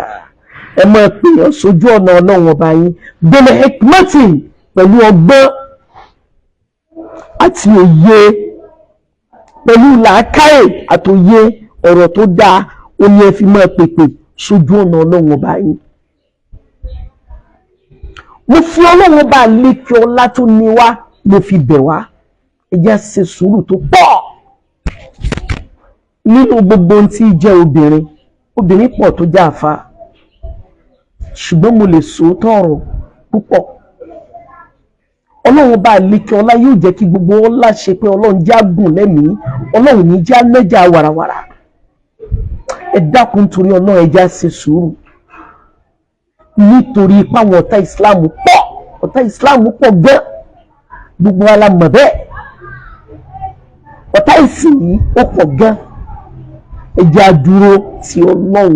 ẹ máa pe èèyàn sójú ọ̀nà Ọlọ́run ọba yín bẹ́ẹ̀ hekmatin pẹ̀lú ọgbọ́n àti òye pẹ̀lú làákàyè àtòye ọ̀rọ̀ tó dáa ó ní ẹ fi máa pèpè sójú ọ̀nà Ọlọ́run ọba yín. Mo fi Ọlọ́run ọba lékè ọlá tó ní wá mo fi bẹ̀ wá ẹ jẹ́ ṣe sùúrù tó pọ̀ nínú gbogbo ohun tí jẹ́ obìnrin pọ̀ tó jẹ́ àfa ṣùgbọ́n mo lè sòótọ́ ọ̀rọ̀ púpọ̀. Ọlọ́run bá lékè ọlá yóò jẹ́ kí gbogbo ọlá ṣe pé Ọlọ́run já gùn lẹ́mìí Ọlọ́run ní já mẹ́jà wàràwàrà ẹ dákun torí Ọlọ́run ẹja ṣe sùúrù nítorí páwọn ọ̀tá ìsìláàmù pọ̀ gan gbogbo wa la mọ̀ bẹ́ẹ̀ ọ̀tá ìsìn yìí ó pọ̀ gan ẹja dúró ti Ọlọ́run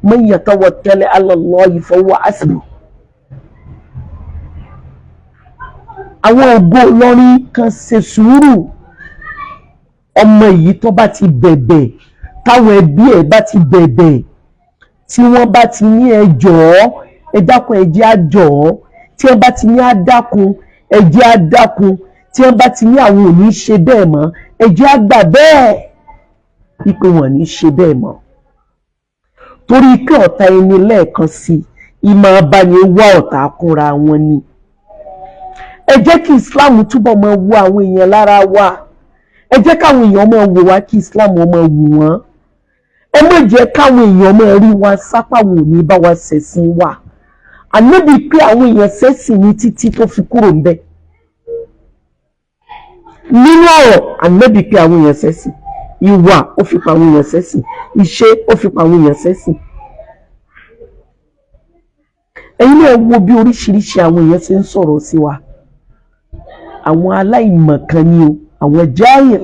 man yatawakkal ala Allahi fahuwa hasbuh. Àwọn ògo Ìlọrin kan ṣe sùúrù ọmọ yìí tó bá ti bẹ̀bẹ̀ táwọn ẹbí ẹ̀ bá ti bẹ̀bẹ̀ tí wọ́n bá ti ní ẹ jọ̀ọ́ ẹ dákun ẹ jẹ́ á jọ̀ọ́ tí wọ́n bá ti ní á dákun ẹ jẹ́ á dákun tí wọ́n bá ti ní àwọn ò ní ṣe bẹ́ẹ̀ mọ́ ẹ jẹ́ á gbà bẹ́ẹ̀ wípé wọ́n ní ṣe bẹ́ẹ̀ mọ́ torí pé ọ̀tá ẹni lẹ́ẹ̀kan sí ìmọ̀ abáni wá ọ̀tá kúnra wọn ni ẹ jẹ́ kí Islam túbọ̀ máa wo àwọn èèyàn lára wa ẹ jẹ́ káwọn èèyàn máa wò wá kí Islam máa wò wọ́n ẹ má jẹ́ káwọn èèyàn máa rí wa sápá wọn ò ní bá wa ṣẹ̀sìn wa Ànábì pé àwọn èèyàn ṣẹ̀sìn ní títí tó fi kúrò ń bẹ̀ nínú ọ̀rọ̀ Ànábì pé àwọn èèyàn ṣẹ̀sìn ìwà ó fi pa àwọn èèyàn ṣẹ̀sìn ìṣe ó fi pa àwọn èèyàn ṣẹ̀sìn ẹ̀yin náà wo bí oríṣiríṣi àwọn èèyàn ṣe ń sọ̀rọ̀ sí wa àwọn aláìmọ̀kan ni o àwọn jáyìn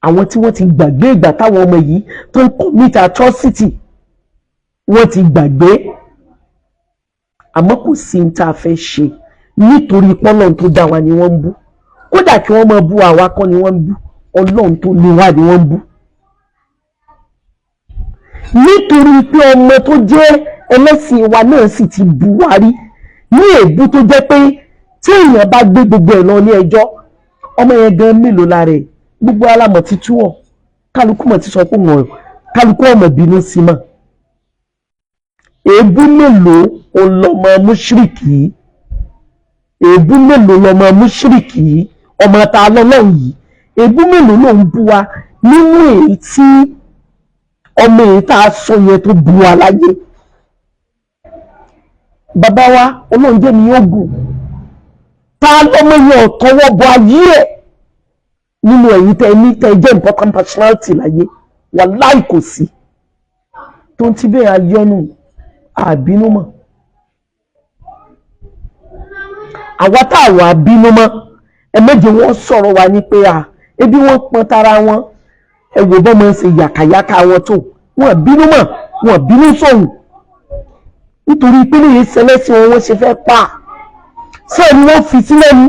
àwọn tí wọ́n ti gbàgbé ìgbà táwọn ọmọ yìí tó ń commit atrocity wọ́n ti gbàgbé àmọ́ kò sí ní tá a fẹ́ ṣe nítorí pọ́lọ́n tó dá wa ni wọ́n ń bú kódà kí wọ́n máa bú àwa kọ́ ni wọ́n ń bú Ọlọ́run tó ní wa ni wọ́n ń bú nítorí pé ọmọ tó jẹ́ ẹlẹ́sìn wa náà sì ti bú wa rí ní èébú tó jẹ́ pé tí èèyàn bá gbé gbogbo ẹ̀ lọ ní ẹjọ́ ọmọ yẹn gan mélòó lára ẹ̀ gbogbo alámọ̀ ti tú ọ̀ kálukú mọ̀ ti sọ pé wọ́n kálukú ọmọ bínú sí mọ̀ èébú mélòó ọlọ́mọ mùṣírìkì èébú mélòó lọ́mọ mùṣírìkì ọmọ ta lọ́lọ́run yìí èébú mélòó ló ń bú wa nínú èyí tí ọmọ èyí tá a sọ yẹn tó bú wa láyé bàbá wa Ọlọ́run jẹ́ mi yóò gùn ta lọ́mọ yẹn ọ̀tọ́wọ́ bọ ayé ẹ̀ nínú ẹ̀yìn tẹ́ ní tẹ́ jẹ́ important personality láyé wàláì kò sí tó ń ti bẹ́ẹ̀ ayọ́nù àbínú mọ́ àwa tá a wà bínú mọ́ ẹ méje wọ́n sọ̀rọ̀ wa ní pé ebi wọ́n pọn tara wọn ẹ wò bọ́ mọ́ ṣe yàkàyàkà wọn tó wọ́n bínú mọ́ wọ́n bínú sọ̀hún nítorí pé lè ṣẹlẹ́sìn wọn wọ́n ṣe fẹ́ pa ṣé ni wọ́n fi sílẹ̀ ní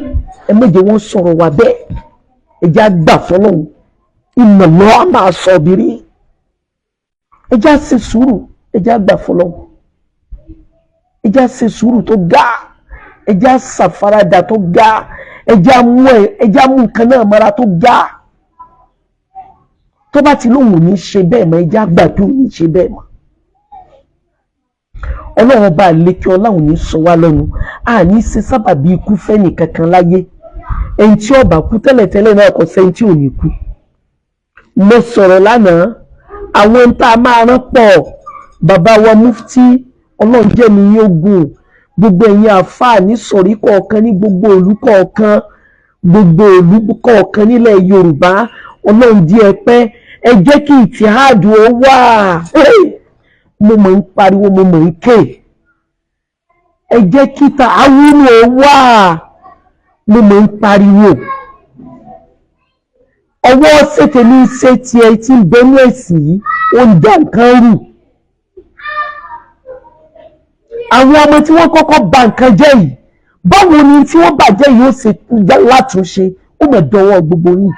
ẹ méje wọ́n sọ̀rọ̀ wa bẹ́ẹ̀ ẹ jẹ́ àgbà fọlọ́hún inna Allaha ma'a sabirin ẹ jẹ́ àṣẹ sùúrù ẹ jẹ́ àgbà fọlọ́hún ẹ jẹ́ àṣẹ sùúrù tó ga ẹ jẹ́ àṣàfaradà tó ga ẹ jẹ́ àmú nǹkan náà mọ́ra tó ga tó bá ti lóhùn ní ṣe bẹ́ẹ̀ mọ́ ẹ jẹ́ àgbà tó ní ṣe bẹ́ẹ̀ mọ́ Ọlọ́run bá lékè Ọlọ́run ní sọ wá lọ́nu àní ṣe sábàbí ikú fẹ́ni kankan láyé ẹni tí ó bá kú tẹ́lẹ̀tẹ́lẹ̀ náà kò sẹ́ni tí ò ní kú mo sọ̀rọ̀ lánàá àwọn tá a máa rán pọ̀ bàbá wa mufti Ọlọ́run jẹ́ mi yóò gùn gbogbo ẹ̀yin àfáà ní sọ̀rí kọ̀ọ̀kan ní gbogbo ìlú kọ̀ọ̀kan gbogbo ìlú kọ̀ọ̀kan nílẹ̀ Yorùbá Ọlọ́run dí ẹ pẹ́ ẹ jẹ́ kí ìtìhádù ó wà mo mọ̀ ń pariwo mo mọ̀ ń ké ẹ jẹ́ kí tààwùnù ó wà mo mọ̀ ń pariwo ọwọ́ ṣètò ní ṣe tiẹ̀ tí ń bẹnu ẹ̀sìn yìí ó ń dá nǹkan rù àwọn ọmọ tí wọ́n kọ́kọ́ bà nǹkan jẹ́ yìí báwo ni tí wọ́n bàjẹ́ yìí ó ṣe látúnṣe ó mọ̀ dọwọ́ gbogbo yìí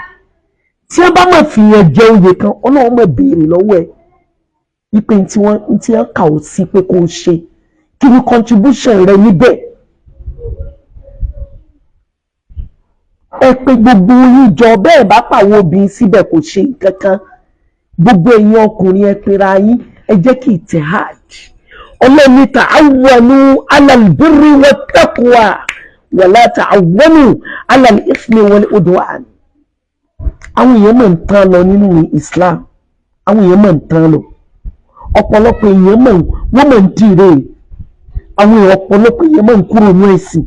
tí wọ́n bá mọ̀ fìyàn jẹ oyè kan Ọlọ́run mọ̀ béèrè lọ́wọ́ ẹ̀ wípé tí wọ́n kà ó sí pé kó o ṣe kí ni contribution rẹ níbẹ̀ ẹ pé gbogbo yín jọ bẹ́ẹ̀ bá pàwọn obìnrin síbẹ̀ kò ṣe nǹkan kan gbogbo ẹ̀yin ọkùnrin ẹ pera yín ẹ jẹ́ kí ìtẹ̀had Ọlọ́run ta'awwanu 'ala al-birri wat-taqwa wa la ta'awwanu 'ala al-ithmi wal-'udwan àwọn èèyàn máa ń tán lọ nínú Islam àwọn èèyàn máa ń tán lọ ọ̀pọ̀lọpọ̀ èèyàn wọ́n máa ń dìre àwọn èèyàn ọ̀pọ̀lọpọ̀ èèyàn máa ń kúrò ní ẹ̀sìn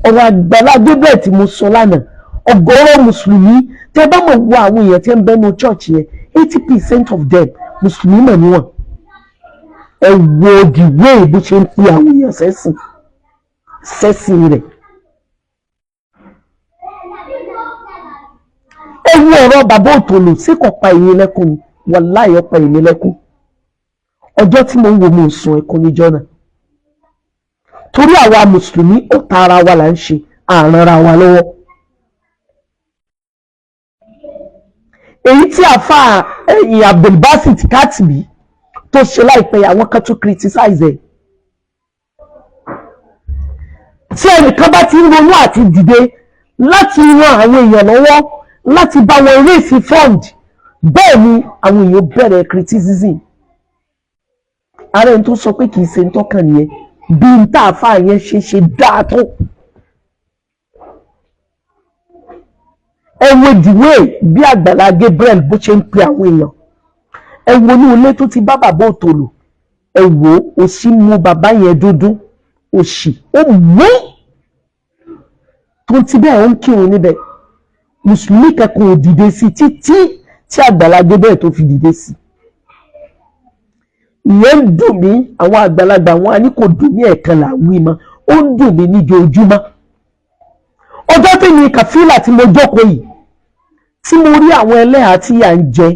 ọ̀rọ̀ Àgbàlá Gabriel tí mo sọ lánàá ọ̀gọ̀rọ̀ mùsùlùmí tẹ́ bá mọ̀ wọ àwọn èèyàn tí ń bẹ́nu church yẹn 80% of them mùsùlùmí mọ̀ níwọ̀n ẹ wo òdìwé bó ṣe ń pe àwọn èèyàn sẹ́sìn rẹ̀ ẹ wo ọ̀rọ̀ bàbá òtòlù sí kò pa èmi lẹ́kùn ni wàláhì ó pa èmi lẹ́kùn ọjọ́ tí mo ń wo mo ń sun ẹkún níjọ́ náà torí àwa mùsùlùmí ọ̀tá ara wa là ń ṣe àrùn ara wa lọ́wọ́ èyí tí àfáà ẹ̀yìn Abdulbasit Katibi tó ṣe láìpẹ́ àwọn kan tó criticize ẹ̀ tí ẹnìkan bá ti ń ronú àti dìde láti ran àwọn èèyàn lọ́wọ́ láti bá wọn raise fund bẹ́ẹ̀ ni àwọn èèyàn bẹ̀rẹ̀ criticism ààrẹ tó sọ pé kì í ṣe ń tọ́kàn nìyẹn bí n tá àfáà yẹn ṣe dáa tó. Ẹ wo ìdíwé bí Àgbàlá Gabriel bó ṣe ń pe àwọn èèyàn. Ẹ wo ní ilé tó ti bá bàbá òtòlù. Ẹ wo òṣì mú bàbá yẹn dúdú, òṣì ó mú tó ti bẹ́ẹ̀ ó ń kírun níbẹ̀. Mùsùlùmí kankan ò dìde sí títí tí Àgbàlá Gabriel tó fi dìde sí. Ìyẹn ń dùn mí, àwọn àgbàlagbà wọn a ní kò dùn mí ẹ̀kan làwí mọ́, ó ń dùn mí níjoojúmọ́. Ọjọ́ tí mi Kafilah tí mo jókòó yìí, tí mo rí àwọn ẹlẹ́hàá tí yà ń jẹ,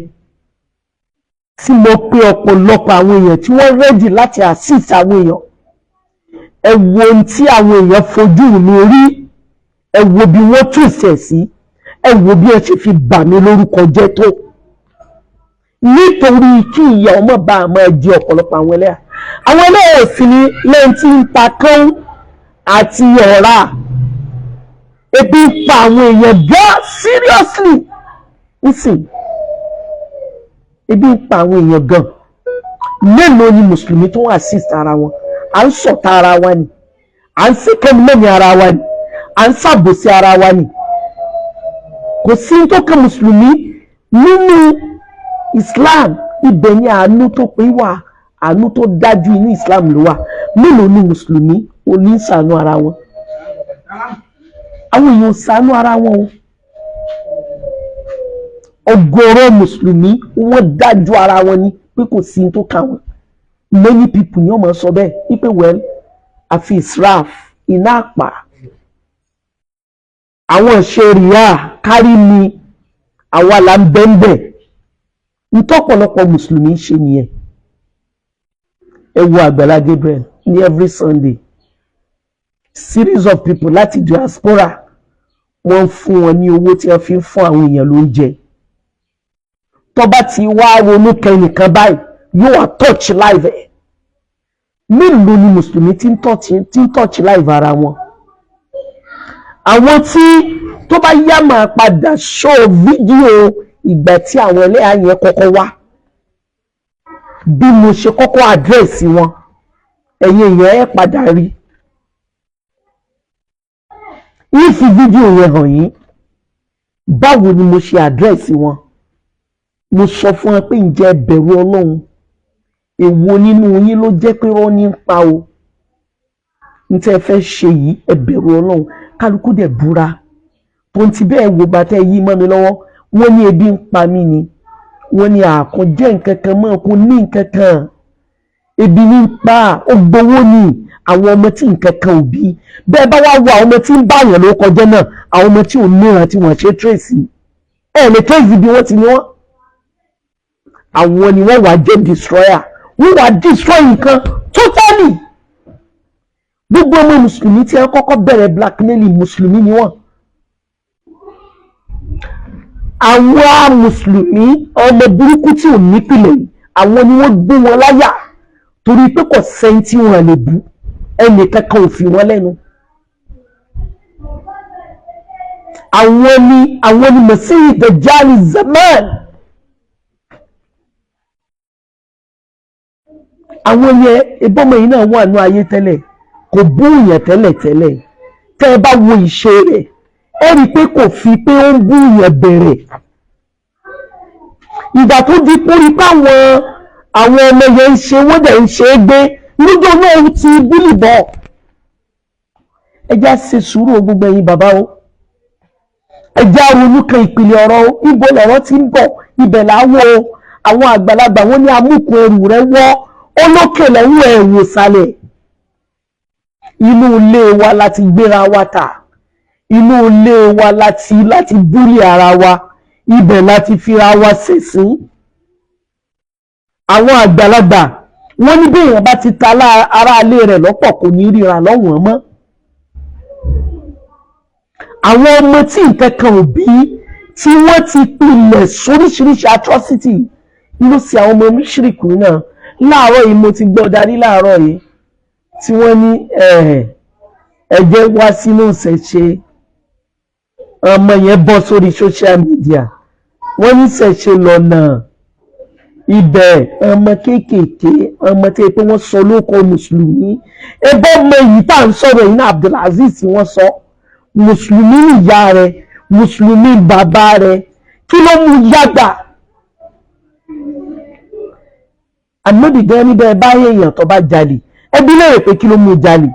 tí mo pe ọ̀pọ̀lọpọ̀ àwọn èèyàn tí wọ́n rẹ́dì láti assist àwọn èèyàn. Ẹ wo ohun tí àwọn èèyàn fojú mi rí, ẹ wo bí wọ́n tùsẹ̀ sí, ẹ wo bí ẹ ṣe fi bà mí lórúkọ jẹ́ tó. Nítorí kí ìyà ọmọ bá a máa jẹ ọ̀pọ̀lọpọ̀ àwọn ẹlẹ́hàá. Àwọn ẹlẹ́hàá sì ni lẹ́yìn tí ń ta kán àti ọ̀rá. Ebi ń pa àwọn èèyàn gan seriously. Nísìn, ebi ń pa àwọn èèyàn gan. Mélòó ni Mùsùlùmí tó ń assist ara wọn? À ń ṣọ̀tá ara wa ni, à ń ṣèkẹ́mọ́ni ara wa ni, à ń ṣàbòsí ara wa ni. Kò sí tó kàn Mùsùlùmí nínú Islam. Ibẹ̀ ni àánú tó pé wà, àánú tó dájú inú Islam ló wà. Mélòó ni Mùsùlùmí ò ní ṣàánú ara wọn? Àwọn èèyàn ṣàánú ara wọn o. Ọ̀gọ̀rọ̀ Mùsùlùmí wọ́n dájú ara wọn ni pé kò sí tó kà wọ́n. Many people ni wọ́n máa sọ bẹ́ẹ̀ wípé well àfi israf iná àpà. Àwọn ṣẹ̀ríà kárí mi, àwa là ń bẹ́ńbẹ́. Ntọ́pọ̀lọpọ̀ Mùsùlùmí ṣe nìyẹn. Ẹ wo Àgbàlá Gabriel ní every Sunday. Series of people láti diaspora wọ́n fún wọn ní owó tí wọ́n fi ń fún àwọn èèyàn lóúnjẹ. Tó bá ti wá ronú kẹ́nìkan báyìí yóò wá touch live ẹ̀. Mélòó ni Mùsùlùmí tí ń touch live ara wọn? Àwọn tí tó bá yá máa padà show fídíò ìgbà tí àwọn ẹlẹ́hàá yẹn kọ́kọ́ wá, bí mo ṣe kọ́kọ́ àdírẹ́sì wọn, ẹ̀yin èèyàn ẹ̀ padà rí. Ìfi fídíò yẹn hàn yín báwo ni mo ṣe àdírẹ́sì wọn. Mo sọ fún wọn pé ǹjẹ́ ẹ bẹ̀rù Ọlọ́run, èwo nínú yín ló jẹ́ pé wọ́n ní ń pa o. Ní tẹ́ ẹ fẹ́ ṣe yìí, ẹ bẹ̀rù Ọlọ́run. Kálukú dẹ̀ búra. Tó ń ti bẹ́ẹ̀ wo bàtẹ́ yí mọ́ mi lọ́wọ́, wọ́n ní ebi ń pa mí ni. Wọ́n ní àkànjẹ́ nǹkan kan mọ́, kò ní nǹkan kan. Ebi ní ń pa, ó gbowó ni. Àwọn ọmọ tí nǹkan kan ò bí. Bẹ́ẹ̀ bá wá wo àwọn ọmọ tí ń báyàn ló kọjá náà, àwọn ọmọ tí ò níran tí wọ́n ṣe tracy. Ẹ lè tracy bí wọ́n ti ní wọ́n. Àwọn ni wọ́n wá jẹ́ destroyer. Wọ́n wá destroy nǹkan totally. Gbogbo ọmọ Mùsùlùmí tí wọ́n kọ́kọ́ bẹ̀rẹ̀ blackmailing Mùsùlùmí ni wọ́n. Àwọn Mùsùlùmí ọmọ burúkú tí ò nípìlẹ̀ yìí, àwọn ni wọ́n gbé wọn láyà torí pé kò sẹ́ni tí wọ́n lè bú, ẹnì kankan ò fi wọ́n lẹ́nu. Àwọn ni Masihi Dajjal Zaman. Àwọn yẹn ìbọmọ yìí náà wà ní ayé tẹ́lẹ̀, kò bú yẹn tẹ́lẹ̀. Tẹ́ ẹ bá wo ìṣe rẹ̀, ẹ rí i pé kò fi pé ó ń bú yẹn bẹ̀rẹ̀. Ìgbà tó di pé rí pé àwọn ọmọ yẹn ń ṣe wọ́n dẹ̀ ń ṣe é gbé lójó náà ti búlì bọ̀. Ẹ já ṣe sùúrù gbogbo ẹ̀yin bàbá o. Ẹ já ronú kan ìpìlẹ̀ ọ̀rọ̀ o. Ibo lọ̀rọ̀ ti ń bọ̀, ibẹ̀ là á wò o. Àwọn àgbàlagbà wọn ní amúkùn ẹrù rẹ̀ wọ́, olókè lẹ́wọ́ ẹ̀wò sálẹ̀. Inú ilé wa láti gbéra wa tà. Inú ilé wa láti búlì ara wa. Ibẹ̀ láti fira wa ṣẹ̀sín. Àwọn àgbàlagbà wọ́n ní bí èèyàn bá ti ta ara ilé rẹ̀ lọ́pọ̀ kò ní ríra lọ́wọ́n mọ́. Àwọn ọmọ tí nǹkan kan ò bí tí wọ́n ti pilẹ̀ sóríṣiríṣi atrocity ló sì àwọn ọmọ oníṣìíríkù náà. Láàárọ̀ yìí mo ti gbọ́ darí láàárọ̀ yìí tí wọ́n ní ẹ̀jẹ̀ wá sínú ìṣẹ̀ṣe. Ọmọ yẹn bọ́ sórí social media. Wọ́n ní ìṣẹ̀ṣe lọ́nà. ibẹ̀ ọmọ kéékèèké ọmọ tí pé wọ́n sọ lóko mùsùlùmí ẹbọ ọmọ yìí tá à ń sọ̀rọ̀ yìí ní Abdulaziz wọ́n sọ mùsùlùmí nìyá rẹ̀ mùsùlùmí bàbá rẹ̀ kí ló mú yàgbà ànábì gan níbẹ̀ bá èèyàn tó bá jalè ẹbí lè rè pé kí ló mú jalè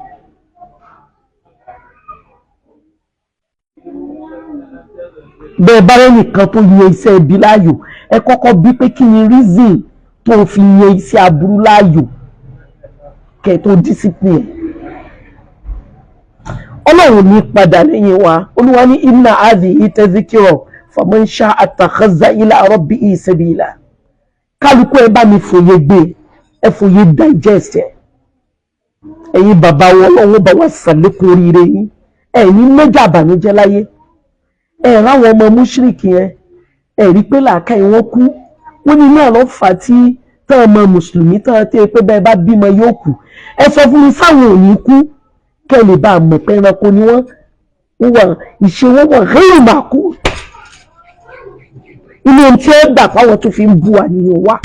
bẹ́ẹ̀ bá rẹ̀ nìkan tó yẹ iṣẹ́ ibi láàyò ẹ kọ́kọ́ bí pé kí ni reason tó fi yẹ iṣẹ́ aburú láàyò kẹ́ tó discipline ọlọ́run ní padà lẹ́yìn wa olúwa ní inna hadhihi tadhkira faman sha'a attakhadha ila rabbihi sabila kálukú ẹ bá mi fòye gbé ẹ fòye digest ẹ ẹ̀yin bàbá wọn ọlọ́run bá wà sàlékún oríire yín ẹ̀yin méjì àbànújẹ́ láyé ẹ̀ ráwọn ọmọ mùṣírìkì yẹn ẹ̀ rí pé làákàyè wọn kú wọ́n ní náà lọ́ fà tí tán ọmọ mùsùlùmí tán tẹ́ pé bẹ́ẹ̀ bá bímọ yóò kú ẹ sọ fún mi sáwọn ò ní kú kẹ́ lè bá a mọ̀ pé ẹranko ni wọ́n wà ìṣe wọn wà rẹ́rìn máa kú inú ohun tí ẹ gbà fáwọn tó fi ń bu àníyàn wá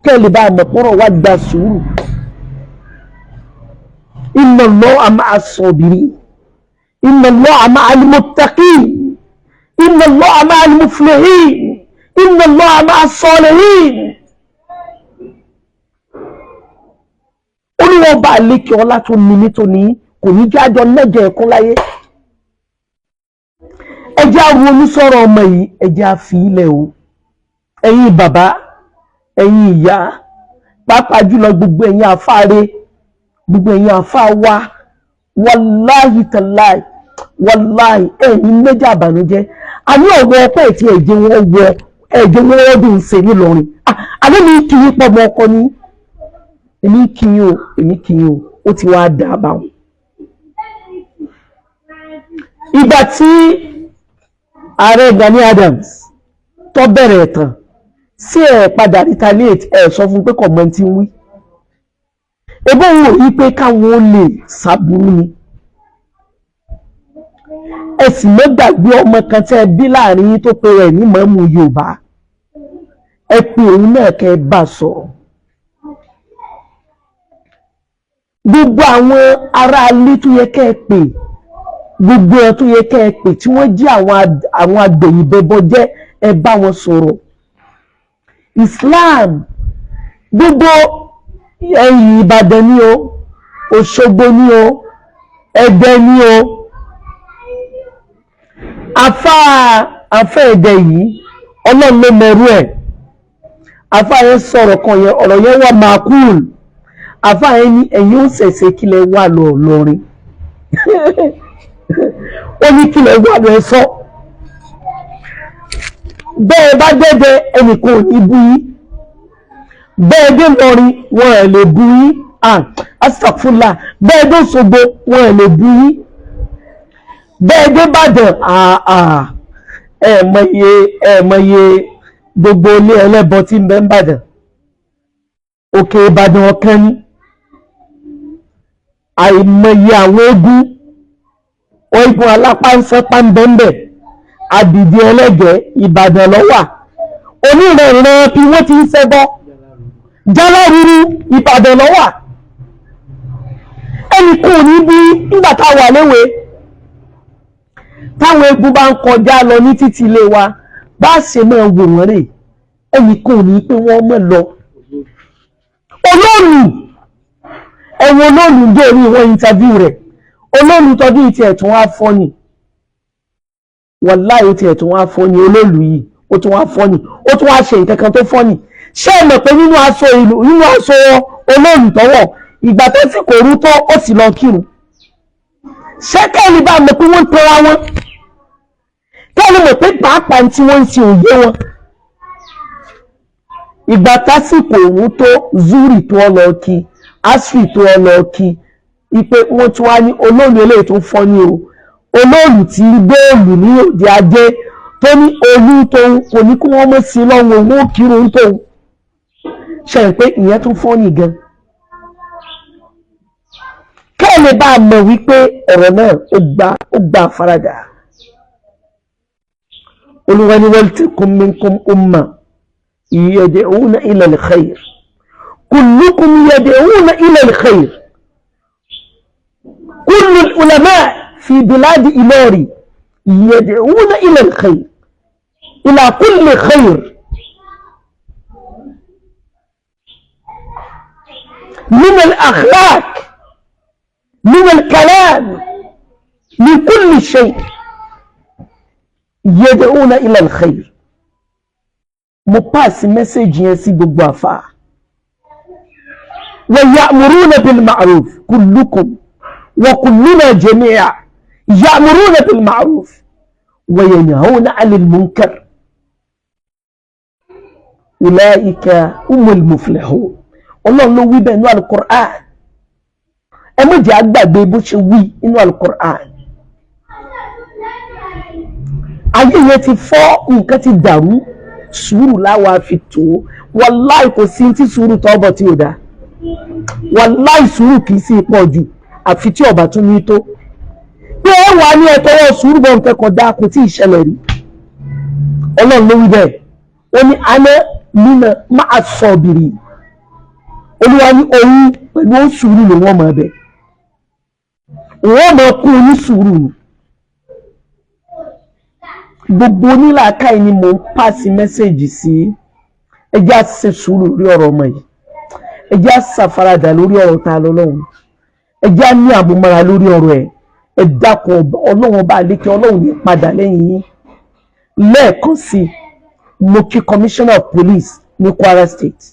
kẹ́ lè bá a mọ̀ pọ́nrọ̀ wá gba sùúrù inna Allaha ma'a as-sabirin inna Allaha ma'a al-muttaqin inna Allaha ma'a al-muflihin inna Allaha ma'a as-salihin olúwọ́ bá lékè ọlá tó ní nítorí kò ní jájọ mẹ́jọ ẹ̀kún láyé ẹjẹ́ àwọn onísọ̀rọ̀ ọmọ yìí ẹjẹ́ àfi ilẹ̀ o ẹ̀yin bàbá ẹ̀yin ìyá pàápàá jùlọ gbogbo ẹ̀yin àfáàrẹ gbogbo ẹ̀yin àfáà wa wàláhì tàláì wàláhì ẹ̀yin méjì àbànújẹ́ àní ọ̀rọ̀ ọpẹ́ tí ẹ̀jẹ̀ wọn wọ ẹ̀jẹ̀ wọn ọdún ṣe nílọrin àlẹ́ mi kì í pọ̀ mọ́ ọkọ ní èmi kì í o ó ti wá dà bá wọn. ìgbà tí ààrẹ Gani Adams tó bẹ̀rẹ̀ ẹ̀tàn sí ẹ̀ padà retaliate ẹ̀ sọ fún pé kọ̀mọ́ntì ń wí ebó wò yí pé káwọn ó lè ṣàbùrú ni ẹ sì mọ́ gbàgbé ọmọ kan tẹ́ ẹ bí láàrin yín tó pe rẹ̀ ní mọ́mú Yorùbá ẹ pe òun náà kẹ́ ẹ bá sọ̀rọ̀ gbogbo àwọn ará ilé tó yẹ kẹ́ ẹ pè gbogbo ẹ tó yẹ kẹ́ ẹ pè tí wọ́n jí àwọn agbẹ̀yìnbẹ̀bọ jẹ́ ẹ bá wọn sọ̀rọ̀ Islam gbogbo ẹ̀yìn Ìbàdàn ni o Òṣogbo ni o Ẹdẹ ni o afá Ẹdẹ yìí Ọlọ́run ló mẹrú ẹ̀ afá yẹn sọ̀rọ̀ kan yẹn ọ̀rọ̀ yẹn wà mákúùl afá yẹn ní ẹ̀yin ó ṣẹ̀ṣẹ̀ kílẹ̀ wà lọ lọ́rin ó ní kílẹ̀ wà lọ ẹ sọ bẹ́ẹ̀ bá dẹ́dẹ́ ẹnìkan ò ní bú yín bẹ́ẹ̀ dé lọ́rin wọn ẹ̀ lè bú yín astagfurullah bẹ́ẹ̀ dé Òṣogbo wọn ẹ̀ lè bú yín bẹ́ẹ̀ dé Ìbàdàn ẹ̀ẹ̀mọye gbogbo ilé ẹlẹ́bọ tí ń bẹ ń Ìbàdàn òkè Ìbàdàn ọ̀kan ní àìmọye àwọn eégún alápáńsẹ́pá ń bẹ́ńbẹ́ àdìdì ẹlẹ́gẹ̀ẹ́ Ìbàdàn lọ́wà onírànràn bí wọ́n ti ń ṣẹbọ jálárúrú Ìbàdàn lọ́wà ẹnì kò ní bí nígbà táwọn àléwé táwọn eégún bá ń kọjá lọ ní títí ilé wa bá ṣe máa wò wọ́n rè ẹnì kò ní pé wọ́n mọ̀ lọ olóòlù ẹ̀wọ̀n olóòlù dé orí wọn interview rẹ̀ olóòlù tọdún ìtì ẹ̀tún wá fọ́nì wàláhì ìtì ẹ̀tún wá fọ́nì olóòlù yìí ó tún wá fọ́nì ó tún wá ṣe nǹkan kan tó fọ́nì ṣé ẹ mọ̀ pé nínú aṣọ olóòlù tọwọ́ ìgbà tó sì kò rú tó ó sì lọ kírun ṣé kẹ́lí bá mọ̀ pé wọ́n ń tọ́ra wọn kẹ́lí mọ̀ pé pàápàá tí wọ́n ń ṣe òye wọn ìgbà tásìkò òun tó zuri tó ọ lọ kí asri tó ọ lọ kí ipe wọ́n tún wá ní olóòlù eléyìí tó fọ́ ní o olóòlù tí góòlù ní òde ajé tó ní olú tóun kò ní kí wọ́n mọ̀ sí lọ́wọ́ owó kírun tóun ṣe ń pé ìyẹn tó fọ́ ní gan kẹ́lẹ̀ bá mọ̀ wípé ọ̀rọ̀ náà ó gba àfaradà Olúwa ní waltakum minkum ummah يدعون إلى الخير كلكم يدعون إلى الخير كل العلماء في بلاد إلوري يدعون إلى الخير إلى كل خير من الأخلاق من الكلام من كل شيء يدعون إلى الخير مباس مسج يسيب الوفاء ويأمرون بالمعروف كلكم وكلنا جميعا يأمرون بالمعروف وينهون عن المنكر أولئك هم المفلحون الله لو وي بينو القرآن اما جاء gbàgbé bó ṣe wí inú القرآن ayé yẹn ti fọ́ nǹkan ti dàrú sùúrù láwa fi tó wàláì kò sí tí sùúrù tó bọ̀ tí ò dá wàláì sùúrù kìí sí pọ̀ jù àfi tí ọba tún ní tó pé ẹ wà ní ẹ̀tọ́wọ́ sùúrù bọ̀ nǹkan kan dá kò tí ì ṣẹlẹ̀ rí ọlọ́run ló wí bẹ́ẹ̀ ó ní aná nínú máa sọ bìrì olúwa ní òun pẹ̀lú sùúrù ni wọ́n máa bẹ̀ wọ́n máa kú ní sùúrù ni gbogbo onílàákàyè ni mò ń pàṣẹ mẹ́sẹ̀jì sí ẹjẹ́ àṣẹ sùúrù lórí ọ̀rọ̀ ọmọ yìí ẹjẹ́ àṣàfaradà lórí ọ̀rọ̀ ta lọ́lọ́run ẹjẹ́ ní àbúmọ́ra lórí ọ̀rọ̀ ẹ̀ ẹ dákun ọlọ́run ọba àlékè ọlọ́run ní padà lẹ́yìn yín lẹ́ẹ̀kan sí mo kí commissioner of police ní Kwara State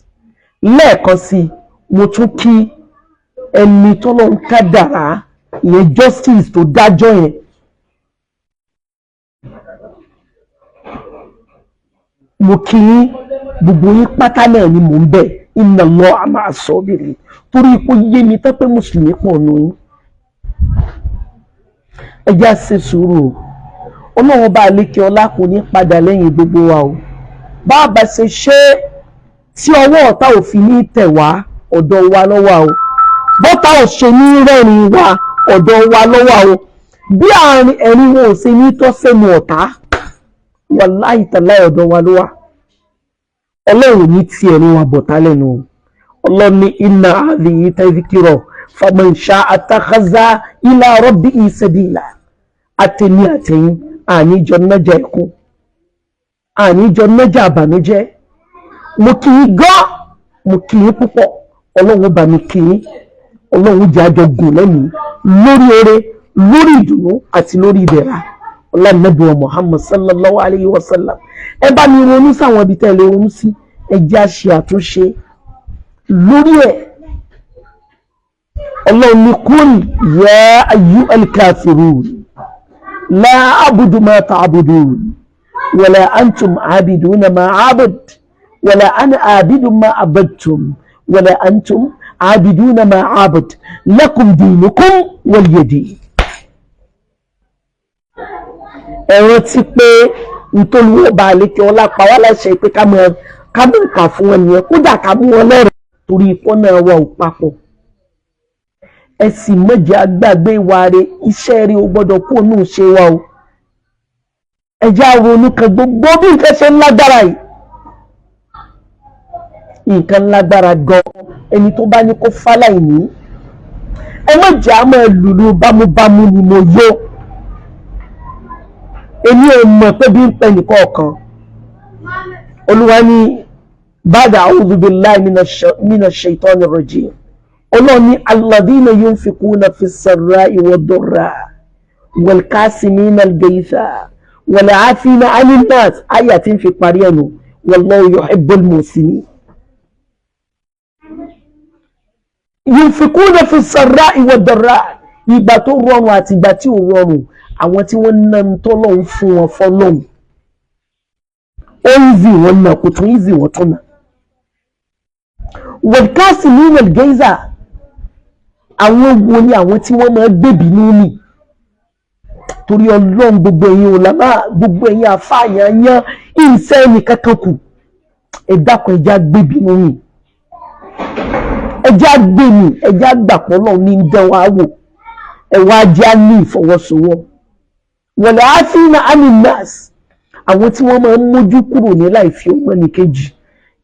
lẹ́ẹ̀kan sí mo tún kí ẹni tọ́lọ́run kádàrá ìyẹn justice tó dájọ́ yẹn mo kí yín gbogbo yín pátá náà ni mò ń bẹ̀ inna Allaha ma'a sabirin torí ipò yé mi tán pé mùsùlùmí pọ̀ nù yín ẹ jẹ́ á ṣe sùúrù o ọlọ́run bá lékè ọlá kò ní padà lẹ́yìn gbogbo wa o bá a bá ṣe ṣe tí ọwọ́ ọ̀tá òfin ní tẹ̀ wá ọ̀dọ̀ wa lọ́wọ́ o bọ́tà ò ṣe ní rẹ́rìn wa ọ̀dọ̀ wa lọ́wọ́ o bí àárín ẹ̀rín wọn ò ṣe ní tọ́sẹ̀nu ọ̀tá wàláhì tàláhì ọ̀dọ̀ wa ló wà ọlọ́run ní tí ẹ̀rín wa bọ̀tá lẹ́nu o ọlọ́run ní inna hadhihi tadhkira faman sha'a attakhadha ila rabbihi sabila àtẹ̀mí àtẹ̀yìn àníjọ nájà ẹ̀kún àníjọ nájà àbànújẹ́ mo kì í gán mo kì í púpọ̀ ọlọ́run bá mi kì í ọlọ́run jẹ́ àjọ gùn lẹ́mìí lórí oore lórí ìdùnnú àti lórí ìdẹ̀ra ọlọ́nàbí wa Muhammad sallallahu alayhi wa sallam ẹ bá mi ronú sáwọn ibi tẹ́lẹ̀ ronú sí ẹ jẹ́ á ṣe àtúnṣe lórí ẹ̀ ọlọ́run ní kul ya ayyuhal kafirun la a'budu ma ta'budun wala antum abiduna ma a'bud wala ana abidu ma abadtum wala antum abiduna ma a'bud lakum dinukum waliyadin ẹ̀rọ ti pé nítorí ọba àlékè ọlá pa wá láṣẹ pé ká mọ̀ ká fún wọn nìyẹn kódà ká mú wọn lẹ́rọ̀ torí ikọ́ náà wà ó papọ̀ ẹ sì mọ̀jẹ̀ àgbàgbé ìwà rẹ̀ iṣẹ́ rẹ̀ ò gbọ́dọ̀ kó nù ṣe wa o ẹ jẹ́ á ronú kan gbogbo bí nǹkan ṣe ń lágbára yìí nǹkan lágbára gan ẹni tó bá ní kó fáláì ní ẹ mọ̀jẹ̀ á máa lùlù bámúbámú ni mo yó èmi ò mọ̀ pé bí ń pẹ́ nìkan ọ̀kan olúwa ní ba'da a'udhu billahi minash shaitani rajim ọlọ́run ní alladhina yunfiquna fis-sarra'i wad-dharra'i wal-kasimina al-ghaytha wal-'afina 'anil nas àyà tí ń fi parí ẹnu wallahu yuhibbul muhsinin yunfiquna fis-sarra'i wad-dharra'i ìgbà tó rọrùn àti ìgbà tí ò rọrùn àwọn tí wọ́n ná ń tọ́lọ́hún fún wọn fọ́lọ́hún ó ń zì wọ́n náà kò tún ń zì wọ́n tún náà wal-kasimina al-ghaytha àwọn wo ni àwọn tí wọ́n máa gbèbí nínú torí ọlọ́run gbogbo ẹ̀yin ulama gbogbo ẹ̀yin àfààyàn yan ìṣe ẹnì kankan kù ẹ dákun ẹja gbèbí nínú ẹja gbèmí ẹja gbàpọ̀ náà ní dánwò àwò ẹ̀wọ̀n ajá ní ìfọwọ́sowọ́ wọ̀lẹ̀ àfihàn amin nas àwọn tí wọ́n máa ń mójú kúrò ní láì fi ọmọ nìkejì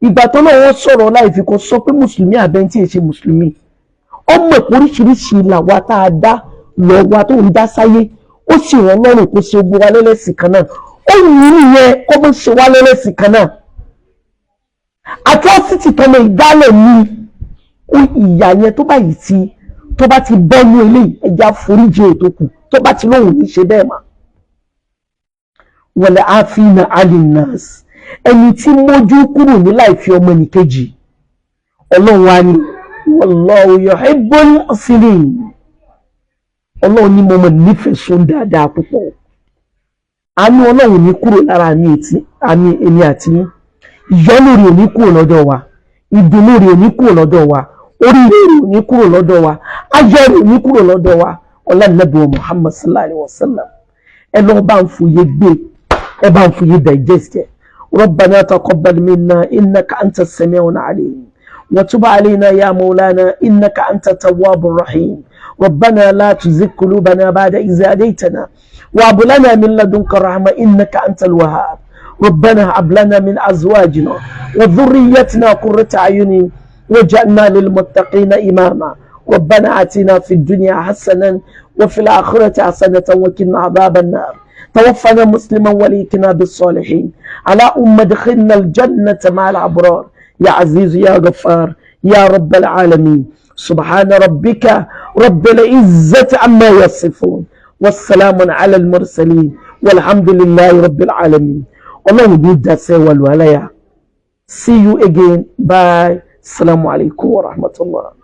ìgbà tó náà wọ́n sọ̀rọ̀ láì fi kọ́ sọ pé mùsùlùmí àbẹ́ntí èṣe mùsùlùmí ọmọ oríṣiríṣi làwa tá a dá lọ wa tó ń dá sáyé ó sì rán lọ́rùn kó ṣe gbogbo wa lẹ́lẹ́sìn kan náà ó wù ú yẹn kó bó ṣe wá lẹ́lẹ́sìn kan náà atrocity tọmọ ìdálẹ̀ ní ìyá yẹn tó bá ti bọ́ ní eléyìí ẹja foríjì ètò kù tó bá ti lóhùn ní ṣe bẹ́ẹ̀ mà wọlé àfihàn alinas ẹni tí mójú kúrò ní láì fi ọmọ nìkejì ọlọ́run wa ni wallahu yuhibbul muhsinin ọlọ́run ní mo mọ̀ nífẹ̀ẹ́ sún dáadáa púpọ̀ àánú ọlọ́run ní kúrò lára àmì èmi àti ìyọ́nú rẹ̀ ò ní kúrò lọ́dọ̀ wa ìdùnnú rẹ̀ ò ní kúrò lọ́dọ̀ wa oríire rẹ̀ ò ní kúrò lọ́dọ̀ wa ayọ̀ rẹ̀ ò ní kúrò lọ́dọ̀ wa ọlá nàbí wa Muhammad sallallahu alayhi wa sallam ẹ lọ bá ń fòye gbé ẹ bá ń fòye digest ẹ ربنا تقبل منا إنك أنت السميع العليم وتب علينا يا مولانا إنك أنت التواب الرحيم ربنا لا تزغ قلوبنا بعد إذ هديتنا وهب لنا من لدنك رحمة إنك أنت الوهاب ربنا هب لنا من أزواجنا وذريتنا قرة أعين واجعلنا للمتقين إماما ربنا آتنا في الدنيا حسنة وفي الآخرة حسنة وقنا عذاب النار توفنا مسلما وليكنا بالصالحين على ادخلنا الجنة مع الأبرار يا عزيز يا غفار يا رب العالمين سبحان ربك رب العزة عما يصفون والسلام على المرسلين والحمد لله رب العالمين الله يبيد سوى الولايا see you again bye السلام عليكم ورحمة الله